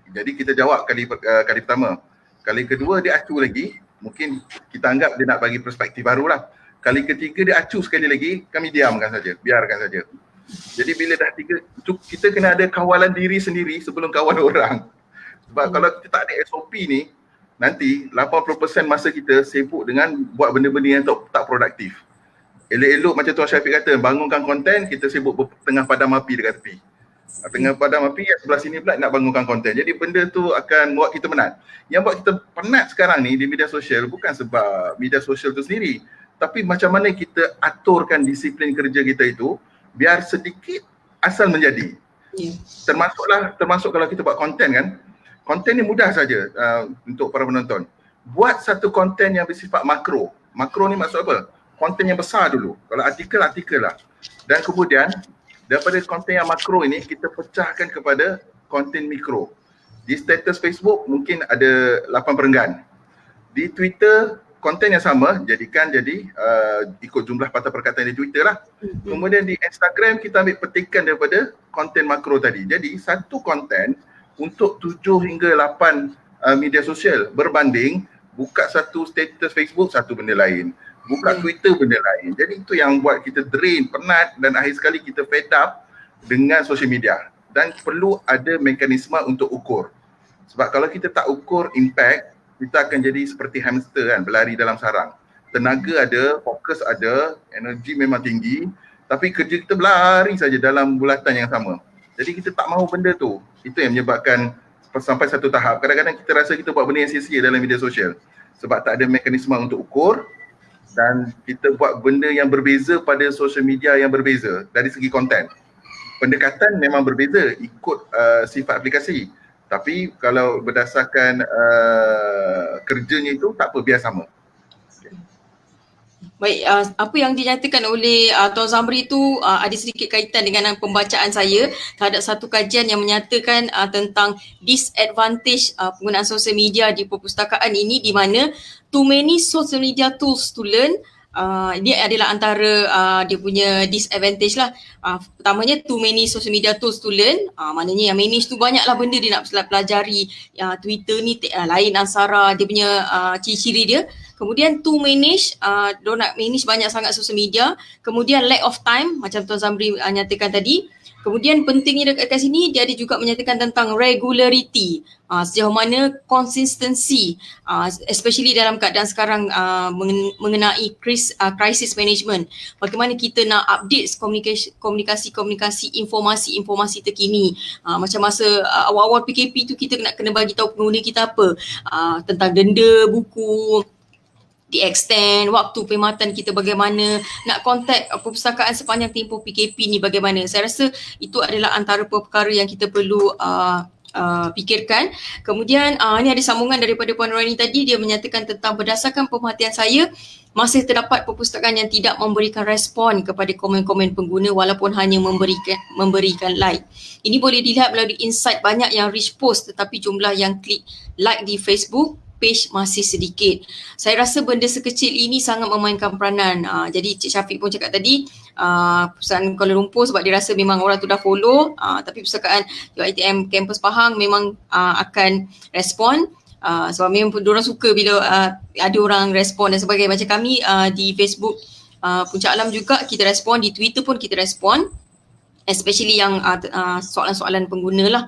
Jadi kita jawab kali pertama. Kali kedua dia acu lagi, mungkin kita anggap dia nak bagi perspektif barulah. Kali ketiga dia acu sekali lagi, kami diamkan saja, biarkan saja. Jadi bila dah 3, kita kena ada kawalan diri sendiri sebelum kawal orang. Sebab kalau kita tak ada SOP ni, nanti 80% masa kita sibuk dengan buat benda-benda yang tak produktif. Elok-elok macam Tuan Syafiq kata, bangunkan konten, kita sibuk tengah padam api dekat tepi. Tengah padam api, sebelah sini pula nak bangunkan konten. Jadi benda tu akan buat kita penat. Yang buat kita penat sekarang ni di media sosial bukan sebab media sosial tu sendiri, tapi macam mana kita aturkan disiplin kerja kita itu biar sedikit asal menjadi. Termasuk kalau kita buat konten kan, konten ni mudah saja untuk para penonton. Buat satu konten yang bersifat makro. Makro ni maksud apa? Konten yang besar dulu. Kalau artikel lah. Dan kemudian daripada konten yang makro ini kita pecahkan kepada konten mikro. Di status Facebook mungkin ada 8 perenggan. Di Twitter konten yang sama jadikan ikut jumlah patah perkataan di Twitter lah. Kemudian di Instagram kita ambil petikan daripada konten makro tadi. Jadi satu konten untuk 7 hingga 8 media sosial, berbanding buka satu status Facebook satu benda lain, buka Twitter benda lain. Jadi itu yang buat kita drain, penat, dan akhir sekali kita fed up dengan social media. Dan perlu ada mekanisme untuk ukur. Sebab kalau kita tak ukur impact, kita akan jadi seperti hamster kan, berlari dalam sarang. Tenaga ada, fokus ada, energi memang tinggi, tapi kerja kita berlari saja dalam bulatan yang sama. Jadi kita tak mahu benda tu. Itu yang menyebabkan sampai satu tahap, kadang-kadang kita rasa kita buat benda yang sia-sia dalam media sosial. Sebab tak ada mekanisme untuk ukur, dan kita buat benda yang berbeza pada social media yang berbeza dari segi konten. Pendekatan memang berbeza ikut sifat aplikasi. Tapi kalau berdasarkan kerjanya itu tak apa, biar sama. Baik, apa yang dinyatakan oleh Tuan Zamri itu ada sedikit kaitan dengan pembacaan saya terhadap satu kajian yang menyatakan tentang disadvantage penggunaan sosial media di perpustakaan ini, di mana too many social media tools to learn. Dia adalah antara dia punya disadvantage lah. Pertamanya too many social media tools to learn, maknanya yang manage tu banyaklah benda dia nak pelajari. Twitter ni lain Ansara, dia punya ciri-ciri dia. Kemudian to manage, dia nak manage banyak sangat social media. Kemudian lack of time, macam Tuan Zamri nyatakan tadi. Kemudian pentingnya dekat sini dia ada juga menyatakan tentang regularity, sejauh mana consistency, especially dalam keadaan sekarang mengenai crisis management. Bagaimana kita nak update komunikasi informasi terkini. Macam masa awal-awal PKP tu kita nak kena bagi tahu pengguna kita apa, tentang denda buku, di extend waktu perkhidmatan kita bagaimana, nak kontak perpustakaan sepanjang tempoh PKP ni bagaimana. Saya rasa itu adalah antara perkara yang kita perlu fikirkan. Kemudian ini ada sambungan daripada Puan Nurani tadi, dia menyatakan tentang berdasarkan pemerhatian saya, masih terdapat perpustakaan yang tidak memberikan respon kepada komen-komen pengguna walaupun hanya memberikan like. Ini boleh dilihat melalui insight banyak yang reach post tetapi jumlah yang klik like di Facebook page masih sedikit. Saya rasa benda sekecil ini sangat memainkan peranan. Jadi Cik Syafiq pun cakap tadi, Pustakaan Kuala Lumpur sebab dia rasa memang orang tu dah follow, tapi Pustakaan UiTM Kampus Pahang memang akan respon. Sebab memang diorang suka bila ada orang respon dan sebagainya. Macam kami di Facebook Puncak Alam juga kita respon, di Twitter pun kita respon. especially yang soalan-soalan pengguna lah.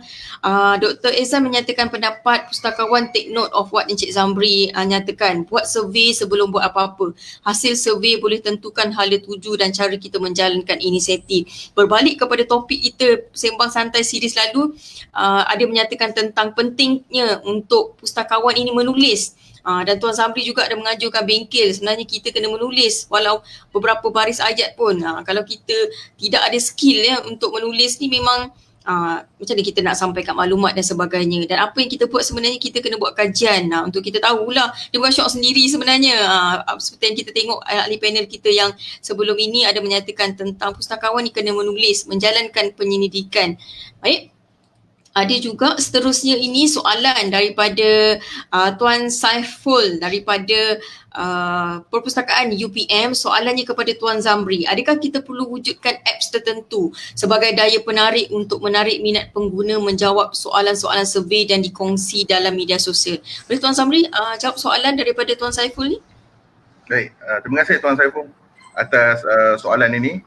Dr. Ezan menyatakan pendapat pustakawan take note of what Encik Zamri nyatakan. Buat survey sebelum buat apa-apa. Hasil survey boleh tentukan hala tuju dan cara kita menjalankan inisiatif. Berbalik kepada topik kita sembang santai series lalu, ada menyatakan tentang pentingnya untuk pustakawan ini menulis. Dan Tuan Zamri juga ada mengajukan bengkel, sebenarnya kita kena menulis walau beberapa baris ayat pun. Kalau kita tidak ada skill untuk menulis ni memang macam mana kita nak sampaikan maklumat dan sebagainya. Dan apa yang kita buat sebenarnya kita kena buat kajian untuk kita tahulah. Dia bukan syok sendiri sebenarnya. Seperti yang kita tengok ahli panel kita yang sebelum ini ada menyatakan tentang pustakawan ni kena menulis, menjalankan penyelidikan. Baik. Ada juga seterusnya ini soalan daripada Tuan Saiful daripada Perpustakaan UPM. Soalannya kepada Tuan Zamri, adakah kita perlu wujudkan apps tertentu sebagai daya penarik untuk menarik minat pengguna menjawab soalan-soalan survey dan dikongsi dalam media sosial? Boleh Tuan Zamri jawab soalan daripada Tuan Saiful ni? Baik, terima kasih Tuan Saiful atas soalan ini.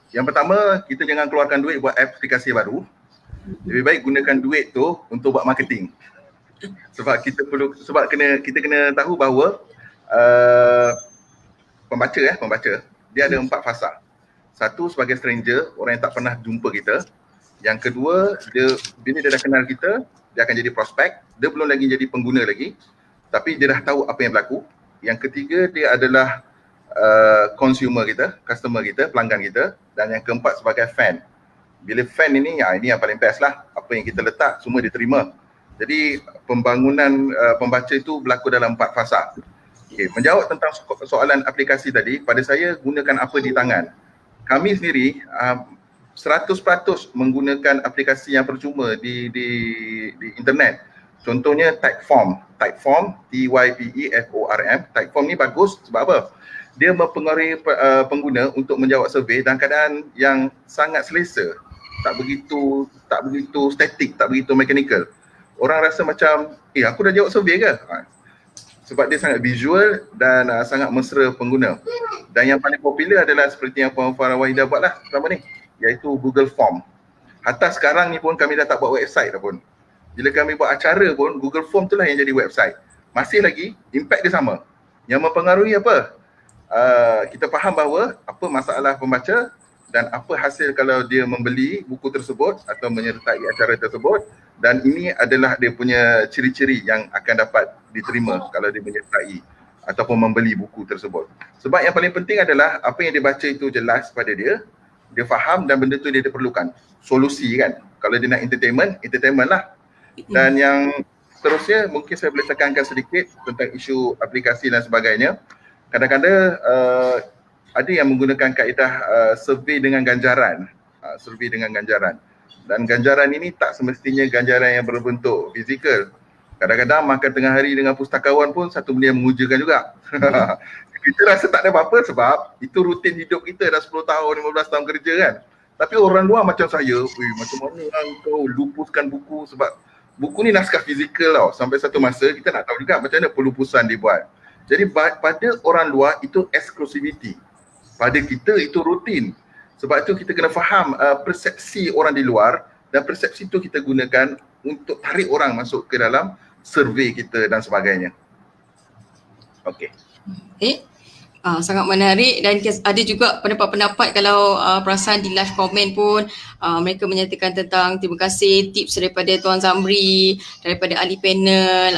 Yang pertama, kita jangan keluarkan duit buat aplikasi baru. Lebih baik gunakan duit tu untuk buat marketing. Sebab kita kena tahu bahawa pembaca dia ada 4 fasa. Satu, sebagai stranger, orang yang tak pernah jumpa kita. Yang kedua, bila dia dah kenal kita, dia akan jadi prospek. Dia belum lagi jadi pengguna lagi, tapi dia dah tahu apa yang berlaku. Yang ketiga, dia adalah consumer kita, customer kita, pelanggan kita. Dan yang keempat, sebagai fan. Bila fan ini yang paling best lah. Apa yang kita letak semua diterima. Jadi pembangunan pembaca itu berlaku dalam 4 fasa. Okay, menjawab tentang soalan aplikasi tadi, pada saya gunakan apa di tangan. Kami sendiri 100% menggunakan aplikasi yang percuma di internet. Contohnya Typeform, Typeform, Typeform ni bagus sebab apa? Dia mempengaruhi pengguna untuk menjawab survey dalam keadaan yang sangat selesa. Tak begitu statik, tak begitu mechanical. Orang rasa macam, aku dah jawab survey ke? Sebab dia sangat visual dan sangat mesra pengguna. Dan yang paling popular adalah seperti yang Puan Farah Wahidah buat lah selama ni, iaitu Google Form. Hatta sekarang ni pun kami dah tak buat website dah pun. Bila kami buat acara pun, Google Form tu lah yang jadi website. Masih lagi, impact dia sama. Yang mempengaruhi apa? Kita faham bahawa apa masalah pembaca dan apa hasil kalau dia membeli buku tersebut atau menyertai acara tersebut, dan ini adalah dia punya ciri-ciri yang akan dapat diterima kalau dia menyertai ataupun membeli buku tersebut. Sebab yang paling penting adalah apa yang dia baca itu jelas pada dia faham dan benda tu dia perlukan. Solusi kan. Kalau dia nak entertainment lah. Dan yang seterusnya mungkin saya boleh tekankan sedikit tentang isu aplikasi dan sebagainya. Kadang-kadang ada yang menggunakan kaedah survey dengan ganjaran. Dan ganjaran ini tak semestinya ganjaran yang berbentuk fizikal. Kadang-kadang makan tengah hari dengan pustakawan pun satu benda yang mengujakan juga. Kita rasa tak ada apa-apa sebab itu rutin hidup kita dah 10 tahun, 15 tahun kerja kan. Tapi orang luar macam saya, macam mana kau lupuskan buku, sebab buku ni naskah fizikal tau. Sampai satu masa kita nak tahu juga macam mana pelupusan dibuat. Jadi pada orang luar itu exclusivity. Pada kita itu rutin. Sebab itu kita kena faham persepsi orang di luar, dan persepsi itu kita gunakan untuk tarik orang masuk ke dalam survey kita dan sebagainya. Okey. Sangat menarik, dan ada juga pendapat-pendapat kalau perasan di live comment pun mereka menyatakan tentang terima kasih tips daripada Tuan Zamri, daripada ahli panel,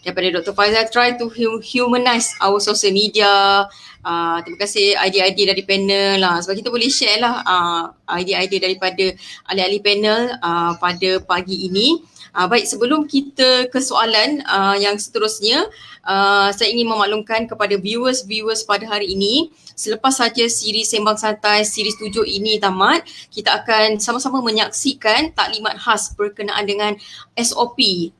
daripada Dr. Faizal, try to humanize our social media. Terima kasih idea-idea dari panel lah, sebab kita boleh share lah idea-idea daripada ahli-ahli panel pada pagi ini. Baik, sebelum kita ke soalan yang seterusnya, saya ingin memaklumkan kepada viewers pada hari ini, selepas saja siri Sembang Santai siri 7 ini tamat, kita akan sama-sama menyaksikan taklimat khas berkenaan dengan SOP,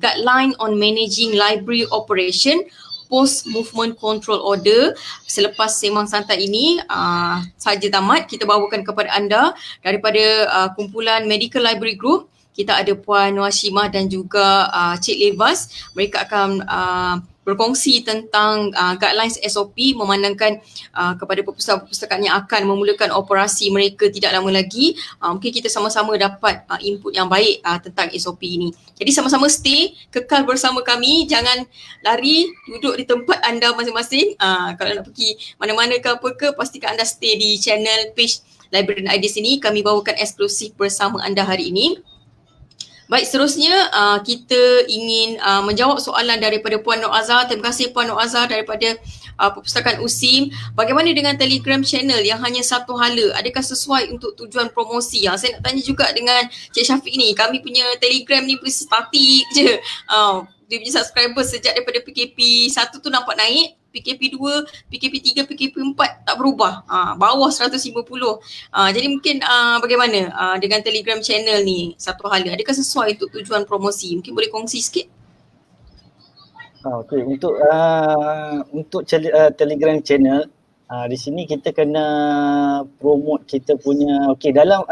Guideline on Managing Library Operation Post Movement Control Order. Selepas Sembang Santai ini saja tamat, kita bawakan kepada anda daripada kumpulan Medical Library Group. Kita ada Puan Noashimah dan juga Cik Levas. Mereka akan berkongsi tentang guidelines SOP memandangkan kepada perpustakaan yang akan memulakan operasi mereka tidak lama lagi. Mungkin kita sama-sama dapat input yang baik tentang SOP ini. Jadi sama-sama stay, kekal bersama kami, jangan lari, duduk di tempat anda masing-masing. Kalau nak pergi mana-mana ke apa ke, pastikan anda stay di channel page Librarian Ideas ini. Kami bawakan eksklusif bersama anda hari ini. Baik, seterusnya kita ingin menjawab soalan daripada Puan Nur Azhar. Terima kasih Puan Nur Azhar daripada Perpustakaan USIM. Bagaimana dengan Telegram channel yang hanya satu hala? Adakah sesuai untuk tujuan promosi? Saya nak tanya juga dengan Cik Syafiq ni. Kami punya Telegram ni pun statik je. Dia punya subscriber sejak daripada PKP 1 tu nampak naik. PKP 2, PKP 3, PKP 4 tak berubah. Bawah 150. Jadi mungkin bagaimana dengan Telegram channel ni satu hala? Adakah sesuai untuk tujuan promosi? Mungkin boleh kongsi sikit? Okey, untuk Telegram channel di sini kita kena promote kita punya dalam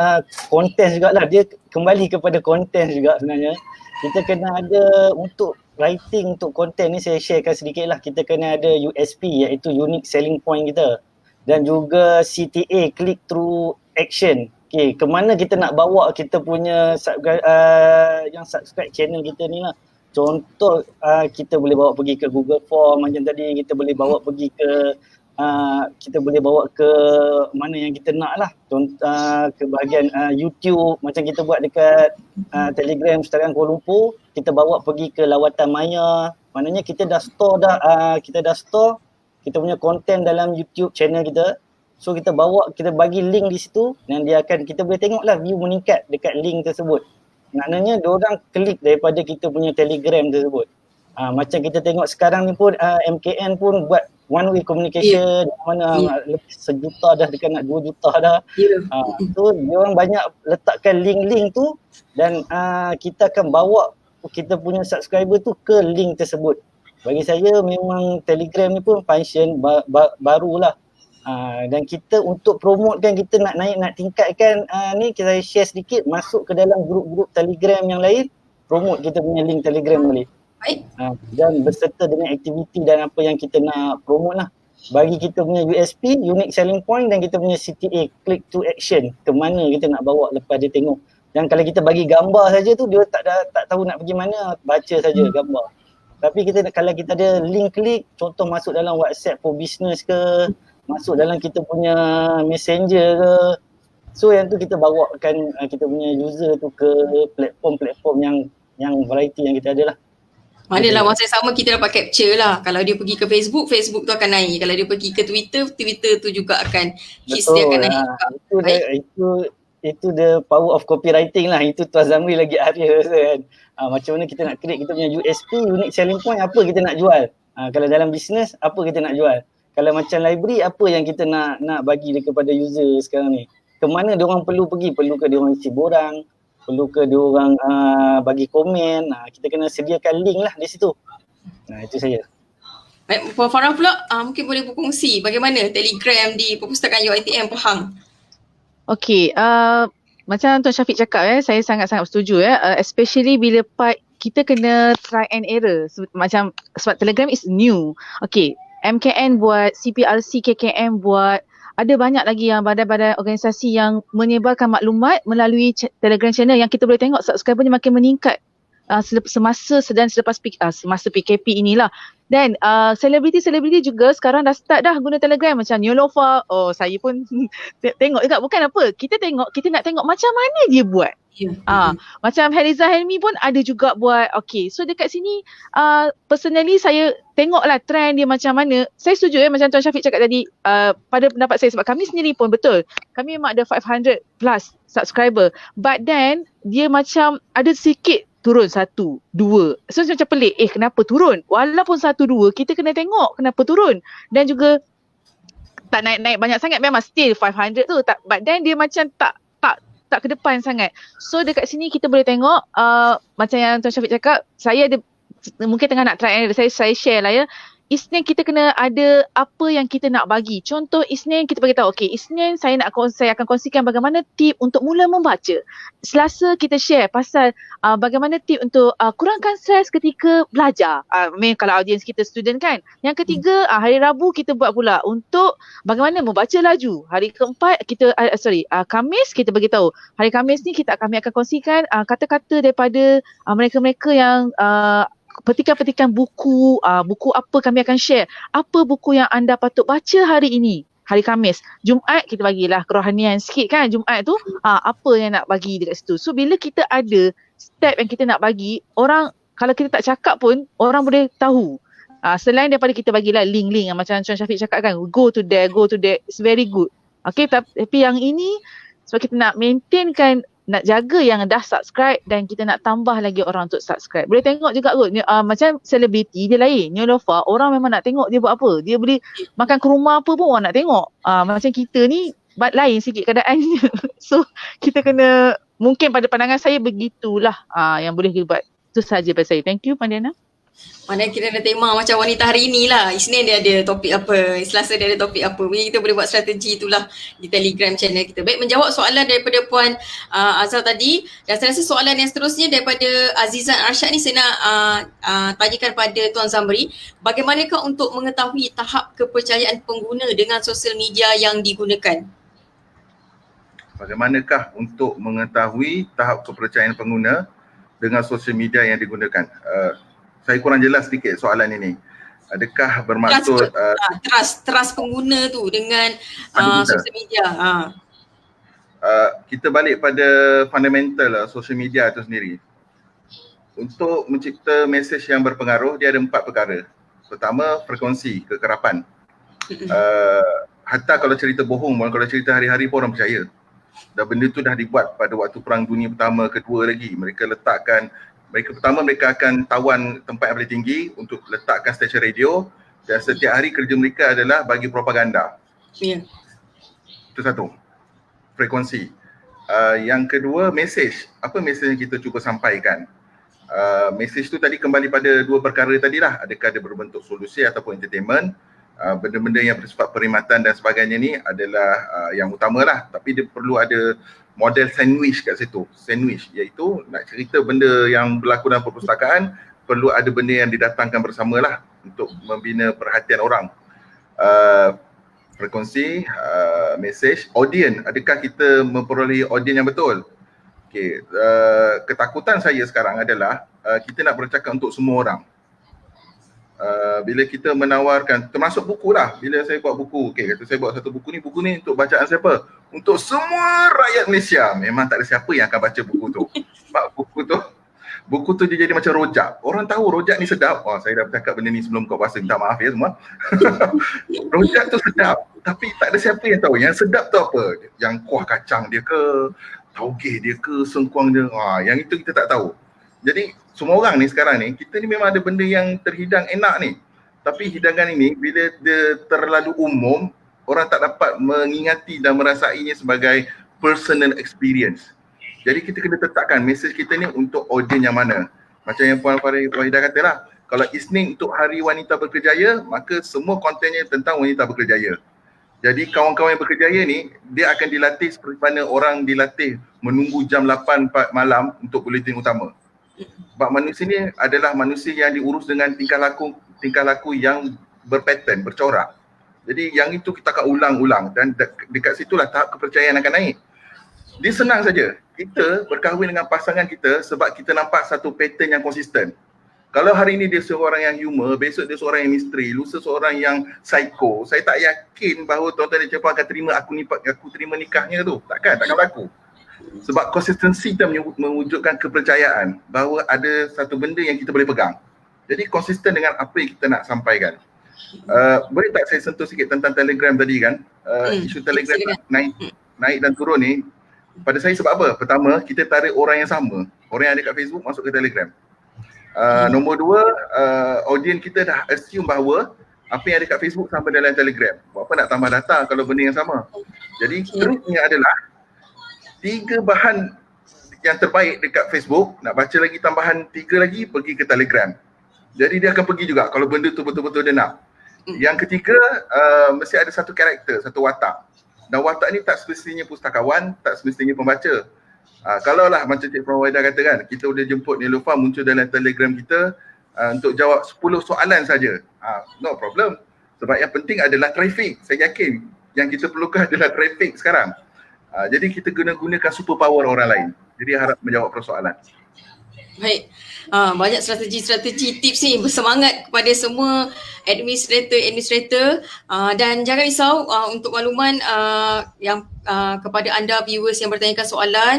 konten jugalah, dia kembali kepada konten juga sebenarnya. Kita kena ada untuk writing untuk konten ni, saya sharekan sedikit lah. Kita kena ada USP iaitu unique selling point kita, dan juga CTA, click through action. Okay, kemana kita nak bawa kita punya yang subscribe channel kita ni lah. Contoh kita boleh bawa pergi ke Google Form macam tadi, kita boleh bawa pergi ke kita boleh bawa ke mana yang kita nak lah. Contoh ke bahagian YouTube macam kita buat dekat Telegram Perpustakaan Kuala Lumpur, kita bawa pergi ke lawatan maya. Maknanya kita dah store kita punya konten dalam YouTube channel kita. So kita bagi link di situ dan kita boleh tengok lah view meningkat dekat link tersebut. Maknanya diorang klik daripada kita punya Telegram tersebut. Macam kita tengok sekarang ni pun MKN pun buat one way communication, mana lebih 1 juta dah, dekat nak 2 juta dah. So diorang banyak letakkan link-link tu dan kita akan bawa kita punya subscriber tu ke link tersebut. Bagi saya memang Telegram ni pun function barulah. Dan kita untuk promotekan, kita nak naik, nak tingkatkan ni, kita share sedikit, masuk ke dalam grup-grup Telegram yang lain, promote kita punya link Telegram boleh. Baik. Dan berserta dengan aktiviti dan apa yang kita nak promote lah. Bagi kita punya USP, unique selling point, dan kita punya CTA, click to action, ke mana kita nak bawa lepas dia tengok. Dan kalau kita bagi gambar saja tu, dia tak tahu nak pergi mana, baca saja gambar. Tapi kalau kita ada link klik, contoh masuk dalam WhatsApp for business ke, masuk dalam kita punya messenger ke, so yang tu kita bawakan kita punya user tu ke platform-platform yang variety yang kita ada lah. Manalah masa sama kita dapat capture lah. Kalau dia pergi ke Facebook, Facebook tu akan naik. Kalau dia pergi ke Twitter, Twitter tu juga akan hits dia akan naik juga. Itu the power of copywriting lah. Itu Tuan Zamri lagi area kan. Macam mana kita nak create kita punya USP, unique selling point, apa kita nak jual. Kalau dalam bisnes, apa kita nak jual. Kalau macam library, apa yang kita nak bagi kepada user sekarang ni. Kemana diorang perlu pergi, perlu ke diorang isi borang, perlu ke diorang bagi komen. Kita kena sediakan link lah di situ. Itu saya. Baik, Puan Farah pula mungkin boleh berkongsi bagaimana Telegram di Perpustakaan UiTM Pahang. Okey, macam Tuan Syafiq cakap saya sangat-sangat setuju especially bila part kita kena try and error. Macam sebab Telegram is new. Okey, MKN buat, CPRC, KKM buat, ada banyak lagi yang badan-badan organisasi yang menyebarkan maklumat melalui Telegram channel yang kita boleh tengok subscribernya makin meningkat semasa PKP inilah. Dan selebriti-selebriti juga sekarang dah start dah guna Telegram macam Neolofa. Saya pun tengok juga, bukan apa. Kita nak tengok macam mana dia buat. Macam Hariza Helmi pun ada juga buat. Okay, so dekat sini personally saya tengoklah trend dia macam mana. Saya setuju macam Tuan Syafiq cakap tadi, pada pendapat saya, sebab kami sendiri pun betul, kami memang ada 500 plus subscriber, but then dia macam ada sikit turun 1, 2. So macam pelik, kenapa turun? Walaupun 1, 2 kita kena tengok kenapa turun. Dan juga tak naik-naik banyak sangat, memang still 500 tu, but then dia macam tak ke depan sangat. So dekat sini kita boleh tengok macam yang Tuan Syafiq cakap, saya ada mungkin tengah nak try, saya share lah Isnin kita kena ada apa yang kita nak bagi. Contoh Isnin kita bagi tahu, okey, Isnin saya akan kongsikan bagaimana tip untuk mula membaca. Selasa kita share pasal bagaimana tip untuk kurangkan stres ketika belajar. Kalau audiens kita student kan. Yang ketiga, hari Rabu kita buat pula untuk bagaimana membaca laju. Hari keempat kita Khamis kita bagi tahu. Hari Khamis ni kami akan kongsikan kata-kata daripada mereka-mereka yang petikan-petikan buku, buku apa kami akan share. Apa buku yang anda patut baca hari ini, hari Khamis. Jumaat kita bagilah kerohanian sikit kan. Jumaat tu apa yang nak bagi dekat situ. So bila kita ada step yang kita nak bagi, orang kalau kita tak cakap pun orang boleh tahu. Selain daripada kita bagilah link-link macam Tuan Syafiq cakap kan, go to there, it's very good. Okay, tapi yang ini sebab kita nak maintainkan, nak jaga yang dah subscribe dan kita nak tambah lagi orang untuk subscribe. Boleh tengok juga kot, macam selebriti dia lain. Neolofa, orang memang nak tengok dia buat apa. Dia boleh makan ke rumah apa pun orang nak tengok. Macam kita ni lain sikit keadaannya. So kita kena, mungkin pada pandangan saya begitulah yang boleh kita buat. Itu sahaja daripada saya. Thank you Pandiana. Mana kita ada tema macam wanita hari ni lah. Isnin dia ada topik apa, Selasa dia ada topik apa. Mungkin kita boleh buat strategi itulah di Telegram channel kita. Baik, menjawab soalan daripada Puan Azhar tadi. Dan saya rasa soalan yang seterusnya daripada Azizan Arsyad ni saya nak tanyakan pada Tuan Zamri. Bagaimanakah untuk mengetahui tahap kepercayaan pengguna dengan sosial media yang digunakan? Bagaimanakah untuk mengetahui tahap kepercayaan pengguna dengan sosial media yang digunakan? Saya kurang jelas sedikit soalan ini. Adakah bermaksud trust pengguna tu dengan sosial media? Kita balik pada fundamental sosial media itu sendiri. Untuk mencipta mesej yang berpengaruh, dia ada 4 perkara. Pertama, frekuensi, kekerapan. Hatta kalau cerita bohong, kalau cerita hari-hari pun orang percaya. Dan benda tu dah dibuat pada waktu Perang Dunia Pertama, Kedua lagi. Mereka akan tawan tempat yang paling tinggi untuk letakkan stesen radio, dan setiap hari kerja mereka adalah bagi propaganda. Ya. Itu satu, frekuensi. Yang kedua, mesej. Apa mesej yang kita cuba sampaikan? Mesej tu tadi kembali pada 2 perkara tadilah. Adakah dia berbentuk solusi ataupun entertainment? Benda-benda yang bersifat perkhidmatan dan sebagainya ni adalah yang utamalah. Tapi dia perlu ada model sandwich kat situ. Sandwich iaitu nak cerita benda yang berlaku dalam perpustakaan, perlu ada benda yang didatangkan bersamalah untuk membina perhatian orang. Frekuensi, mesej, audience. Adakah kita memperolehi audience yang betul? Okay. Ketakutan saya sekarang adalah kita nak bercakap untuk semua orang. Bila kita menawarkan, termasuk buku lah, bila saya buat buku, okay, kata saya buat satu buku ni untuk bacaan siapa? Untuk semua rakyat Malaysia. Memang tak ada siapa yang akan baca buku tu. Sebab buku tu dia jadi macam rojak. Orang tahu rojak ni sedap. Saya dah bercakap benda ni sebelum buka puasa, minta maaf ya semua. Rojak tu sedap, tapi tak ada siapa yang tahu yang sedap tu apa. Yang kuah kacang dia ke, taugeh dia ke, sengkuang dia. Yang itu kita tak tahu. Jadi semua orang ni sekarang ni, kita ni memang ada benda yang terhidang enak ni. Tapi hidangan ini bila dia terlalu umum, orang tak dapat mengingati dan merasainya sebagai personal experience. Jadi kita kena tetapkan mesej kita ni untuk audiens yang mana. Macam yang Puan Wahidah kata lah, kalau Isnin untuk Hari Wanita Berkejaya, maka semua kontennya tentang wanita berkejaya. Jadi kawan-kawan yang berkejaya ni, dia akan dilatih seperti mana orang dilatih menunggu jam 8 malam untuk buletin utama. Sebab manusia ni adalah manusia yang diurus dengan tingkah laku yang berpattern, bercorak. Jadi yang itu kita akan ulang-ulang dan dekat situlah tahap kepercayaan akan naik. Dia senang saja. Kita berkahwin dengan pasangan kita sebab kita nampak satu pattern yang konsisten. Kalau hari ini dia seorang yang humor, besok dia seorang yang misteri, lusa seorang yang psycho, saya tak yakin bahawa tuan-tuan dan puan akan terima aku terima nikahnya tu. Takkan berlaku. Sebab konsistensi kita mewujudkan kepercayaan bahawa ada satu benda yang kita boleh pegang. Jadi konsisten dengan apa yang kita nak sampaikan. Boleh tak saya sentuh sikit tentang Telegram tadi kan? Isu Telegram naik dan turun ni pada saya sebab apa? Pertama, kita tarik orang yang sama. Orang yang ada kat Facebook masuk ke Telegram. Nombor 2, audiens kita dah assume bahawa apa yang ada kat Facebook sampai dalam Telegram. Buat apa nak tambah data kalau benda yang sama? Jadi terusnya adalah 3 bahan yang terbaik dekat Facebook, nak baca lagi tambahan 3 lagi, pergi ke Telegram. Jadi dia akan pergi juga kalau benda tu betul-betul dia nak. Yang ketiga, mesti ada satu karakter, satu watak. Dan watak ni tak semestinya pustakawan, tak semestinya pembaca. Kalau lah macam Cik Farwaida kata kan, kita boleh jemput Niloufar muncul dalam Telegram kita untuk jawab 10 soalan saja. No problem. Sebab yang penting adalah traffic. Saya yakin yang kita perlukan adalah traffic sekarang. Jadi kita gunakan superpower orang lain. Jadi harap menjawab persoalan. Baik. Banyak strategi-strategi tips ni, bersemangat kepada semua administrator dan jangan risau untuk makluman yang kepada anda viewers yang bertanyakan soalan,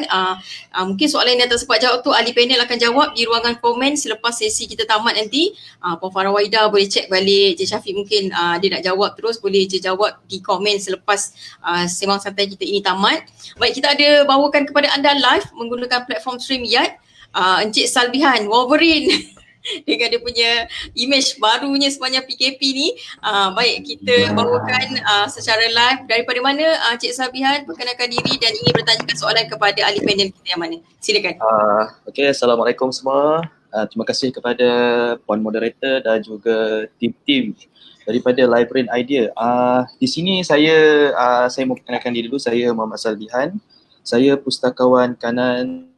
mungkin soalan yang tak sempat jawab tu ahli panel akan jawab di ruangan komen selepas sesi kita tamat nanti. Puan Farwaida boleh check balik, Cik Syafiq mungkin dia nak jawab terus, boleh je jawab di komen selepas sembang santai kita ini tamat. Baik, kita ada bawakan kepada anda live menggunakan platform StreamYard. Encik Salbihan Wolverine dengan dia punya image barunya sepanjang PKP ni. Baik, kita bawakan secara live. Daripada mana Encik Salbihan? Perkenalkan diri dan ingin bertanyakan soalan kepada ahli panel kita yang mana. Silakan. Okay, Assalamualaikum semua. Terima kasih kepada Puan Moderator dan juga tim-tim daripada Librarian Idea. Di sini saya mau perkenalkan diri dulu. Saya Muhammad Salbihan. Saya pustakawan kanan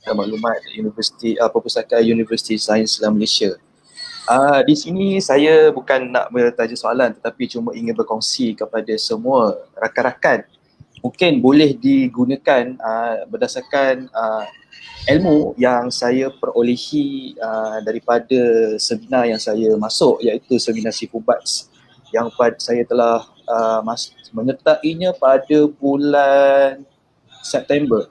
maklumat Perpustakaan Universiti Sains Islam Malaysia. Di sini saya bukan nak bertaja soalan tetapi cuma ingin berkongsi kepada semua rakan-rakan. Mungkin boleh digunakan berdasarkan ilmu yang saya perolehi daripada seminar yang saya masuk, iaitu seminar Sifubats yang saya telah menyertainya pada bulan September.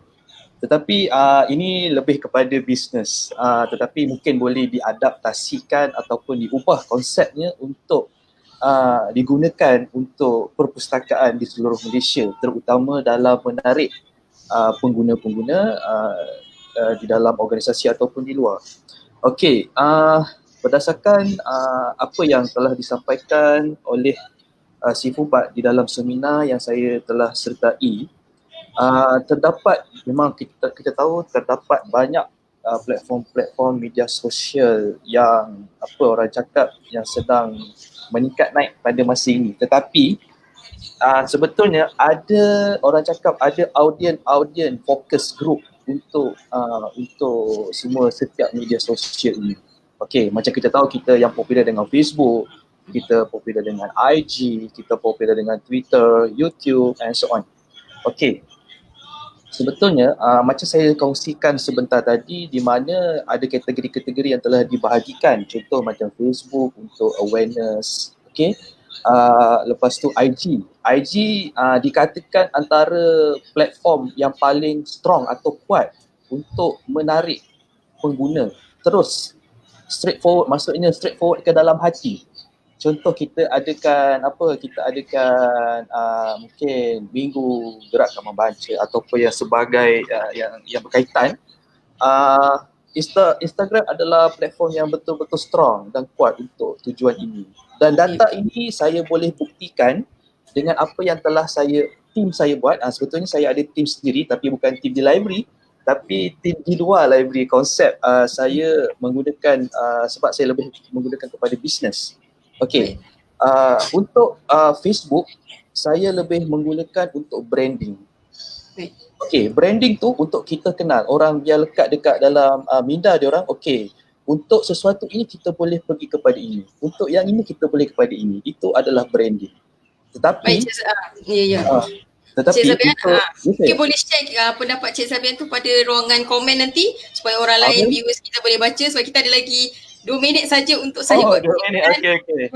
Tetapi ini lebih kepada bisnes, tetapi mungkin boleh diadaptasikan ataupun diubah konsepnya untuk digunakan untuk perpustakaan di seluruh Malaysia, terutama dalam menarik pengguna-pengguna di dalam organisasi ataupun di luar. Okey, berdasarkan apa yang telah disampaikan oleh Sifubat di dalam seminar yang saya telah sertai, terdapat, memang kita tahu terdapat banyak platform-platform media sosial yang orang cakap yang sedang meningkat naik pada masa ini. Tetapi sebetulnya ada orang cakap ada audien focus group untuk semua setiap media sosial ini. Okey, macam kita tahu kita yang popular dengan Facebook, kita popular dengan IG, kita popular dengan Twitter, YouTube and so on. Okey. Sebetulnya macam saya kongsikan sebentar tadi, di mana ada kategori-kategori yang telah dibahagikan, contoh macam Facebook untuk awareness, okey. Lepas tu IG dikatakan antara platform yang paling strong atau kuat untuk menarik pengguna terus straightforward, maksudnya straightforward ke dalam hati. Contoh kita adakan mungkin minggu gerakan membaca ataupun yang sebagai yang berkaitan. Instagram adalah platform yang betul-betul strong dan kuat untuk tujuan ini. Dan data ini saya boleh buktikan dengan apa yang telah tim saya buat. Sebetulnya saya ada tim sendiri tapi bukan tim di library, tapi tim di luar library. Konsep saya menggunakan sebab saya lebih menggunakan kepada bisnes. Okey, untuk Facebook, saya lebih menggunakan untuk branding. Okey, branding tu untuk kita kenal orang biar lekat dekat dalam minda dia orang. Okey, untuk sesuatu ini kita boleh pergi kepada ini. Untuk yang ini kita boleh kepada ini. Itu adalah branding. Tetapi Cik Sabian, mungkin boleh share pendapat Cik Sabian tu pada ruangan komen nanti supaya orang lain viewers kita boleh baca, sebab kita ada lagi 2 minit saja untuk saya buat. 2 minit. Okey.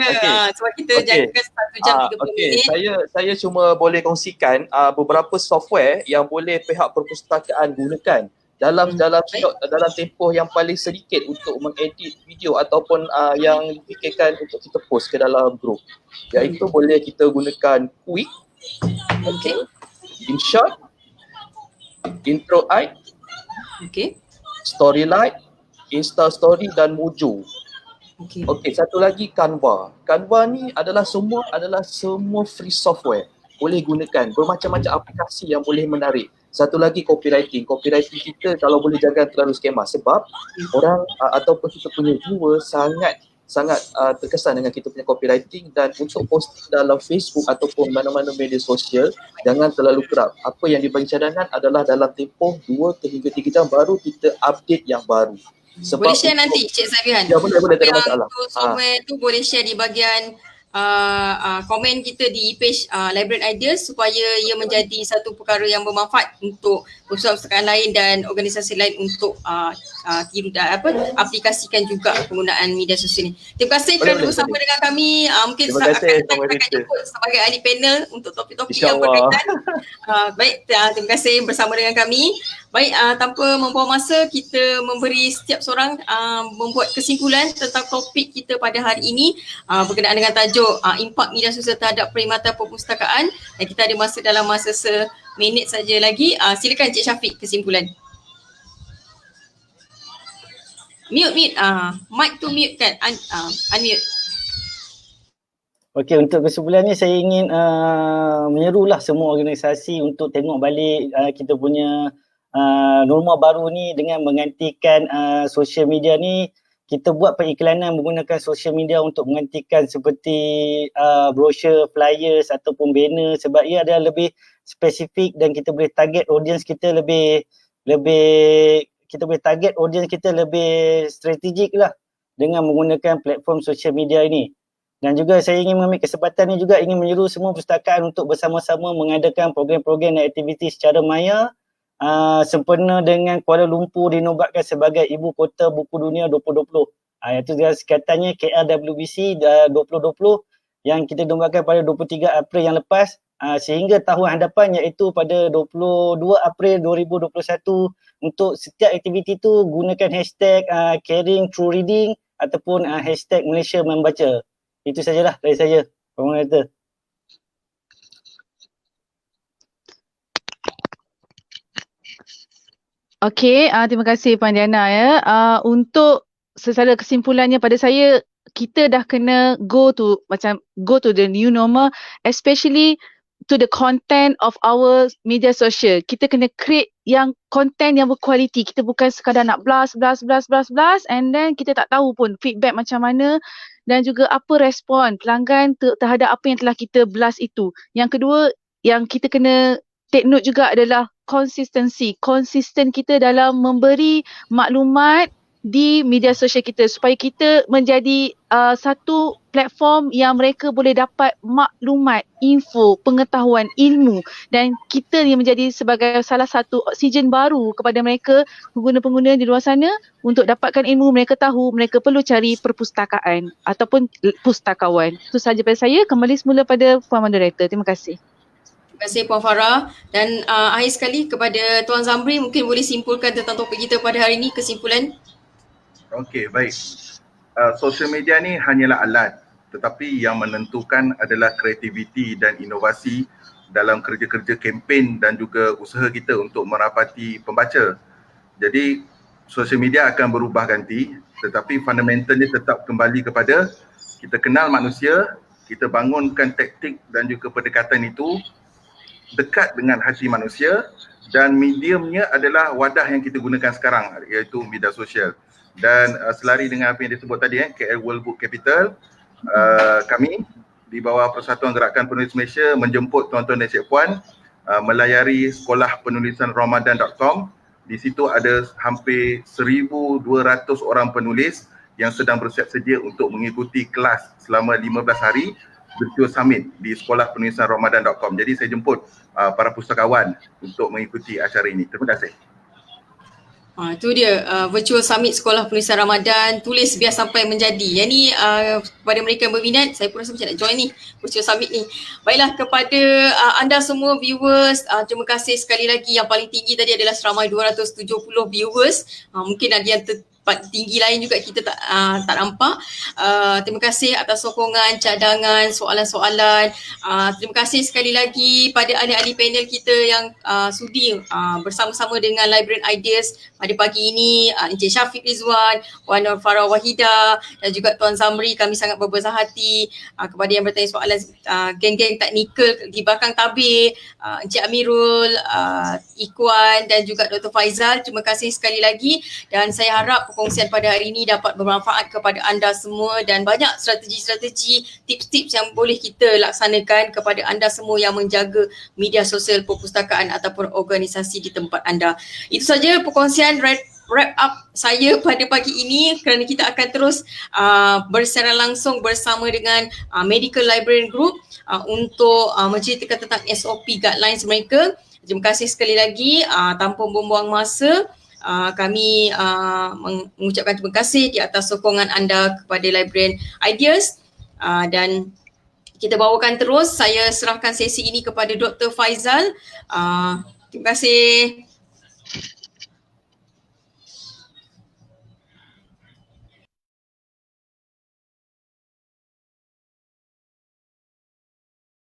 Sebab kita jangka 1 jam 30 minit. Saya cuma boleh kongsikan beberapa software yang boleh pihak perpustakaan gunakan dalam tempoh yang paling sedikit untuk mengedit video ataupun yang dipikirkan untuk kita post ke dalam group. Iaitu boleh kita gunakan Quick, InShot, IntroIte, Storylight, Insta Story dan Mojo. Okey, satu lagi Canva. Canva ni adalah semua free software. Boleh gunakan bermacam-macam aplikasi yang boleh menarik. Satu lagi copywriting. Copywriting kita kalau boleh jaga terlalu skema sebab orang ataupun kita punya viewer sangat terkesan dengan kita punya copywriting, dan untuk posting dalam Facebook ataupun mana-mana media sosial jangan terlalu kerap. Apa yang dibagi cadangan adalah dalam tempoh 2 hingga 3 jam baru kita update yang baru. Sebab boleh share nanti Cik Safian. Ya, boleh, tak ada masalah. Yang software tu boleh share di bahagian komen kita di page Library Ideas supaya ia menjadi satu perkara yang bermanfaat untuk perusahaan-perusahaan lain dan organisasi lain untuk tiru dan aplikasikan juga penggunaan media sosial ini. Terima kasih kerana bersama dengan kami. Mungkin akan jemput sebagai ahli panel untuk topik-topik yang berkaitan. Baik, terima kasih bersama dengan kami. Baik, tanpa membuang masa, kita memberi setiap seorang membuat kesimpulan tentang topik kita pada hari ini berkenaan dengan tajuk impak media sosial terhadap perkhidmatan perpustakaan, dan kita ada masa dalam masa seminit saja lagi. Silakan Cik Syafiq kesimpulan. Mute. Mic tu mute kan? Unmute. Okey, untuk kesimpulan ni saya ingin menyerulah semua organisasi untuk tengok balik kita punya norma baru ni dengan menggantikan social media ni. Kita buat periklanan menggunakan social media untuk menggantikan seperti brochure, flyers ataupun banner, sebab ia adalah lebih spesifik dan kita boleh target audience kita lebih strategik lah dengan menggunakan platform social media ini. Dan juga saya ingin mengambil kesempatan ni juga ingin menyeru semua perpustakaan untuk bersama-sama mengadakan program-program dan aktiviti secara maya sempena dengan Kuala Lumpur dinobatkan sebagai Ibu Kota Buku Dunia 2020. Iaitu singkatannya KLWBC 2020 yang kita dinobatkan pada 23 April yang lepas, sehingga tahun hadapan iaitu pada 22 April 2021. Untuk setiap aktiviti tu gunakan hashtag caring through reading ataupun hashtag Malaysia Membaca. Itu sajalah dari saya, Moderator. Okey, terima kasih Puan Diana ya. Untuk secara kesimpulannya pada saya, kita dah kena go to the new normal, especially to the content of our media social. Kita kena create yang content yang berkualiti. Kita bukan sekadar nak blast and then kita tak tahu pun feedback macam mana dan juga apa respon pelanggan terhadap apa yang telah kita blast itu. Yang kedua, yang kita kena take note juga adalah konsisten kita dalam memberi maklumat di media sosial kita supaya kita menjadi satu platform yang mereka boleh dapat maklumat, info, pengetahuan, ilmu, dan kita yang menjadi sebagai salah satu oksigen baru kepada mereka pengguna-pengguna di luar sana untuk dapatkan ilmu. Mereka tahu mereka perlu cari perpustakaan ataupun pustakawan. Itu sahaja pada saya. Kembali semula pada Puan Moderator. Terima kasih. Terima kasih Puan Farah, dan akhir sekali kepada Tuan Zamri, mungkin boleh simpulkan tentang topik kita pada hari ini, kesimpulan. Okey, baik. Social media ni hanyalah alat, tetapi yang menentukan adalah kreativiti dan inovasi dalam kerja-kerja kempen dan juga usaha kita untuk merapati pembaca. Jadi social media akan berubah ganti, tetapi fundamentalnya tetap kembali kepada kita kenal manusia, kita bangunkan taktik dan juga pendekatan itu dekat dengan hati manusia, dan mediumnya adalah wadah yang kita gunakan sekarang, iaitu media sosial. Dan selari dengan apa yang disebut tadi, KL World Book Capital, kami di bawah Persatuan Gerakan Penulis Malaysia menjemput tuan-tuan dan cik puan melayari sekolah penulisan Ramadan.com. Di situ ada hampir 1,200 orang penulis yang sedang bersiap sedia untuk mengikuti kelas selama 15 hari Virtual Summit di sekolah penulisan Ramadan.com. Jadi saya jemput para pustakawan untuk mengikuti acara ini. Terima kasih. Itu dia Virtual Summit Sekolah Penulisan Ramadan, tulis biar sampai menjadi. Yang ni kepada mereka yang berminat, saya pun rasa macam nak join ni Virtual Summit ni. Baiklah, kepada anda semua viewers, terima kasih sekali lagi. Yang paling tinggi tadi adalah seramai 270 viewers. Mungkin ada yang tempat tinggi lain juga kita tak nampak. Terima kasih atas sokongan, cadangan, soalan-soalan. Terima kasih sekali lagi pada ahli-ahli panel kita yang sudi bersama-sama dengan Librarian Ideas pada pagi ini, Encik Syafiq Rizwan, Wan Nur Farah Wahida dan juga Tuan Zamri. Kami sangat berbesar hati kepada yang bertanya soalan, geng-geng teknikal di belakang tabir, Encik Amirul, Ikwan dan juga Dr. Faizal. Terima kasih sekali lagi dan saya harap perkongsian pada hari ini dapat bermanfaat kepada anda semua dan banyak strategi-strategi, tips-tips yang boleh kita laksanakan kepada anda semua yang menjaga media sosial perpustakaan ataupun organisasi di tempat anda. Itu saja perkongsian wrap up saya pada pagi ini kerana kita akan terus bersiaran langsung bersama dengan Medical Librarian Group untuk menceritakan tentang SOP guidelines mereka. Terima kasih sekali lagi, tanpa membuang masa. Kami mengucapkan terima kasih di atas sokongan anda kepada Librarian Ideas dan kita bawakan terus. Saya serahkan sesi ini kepada Dr. Faizal. Terima kasih.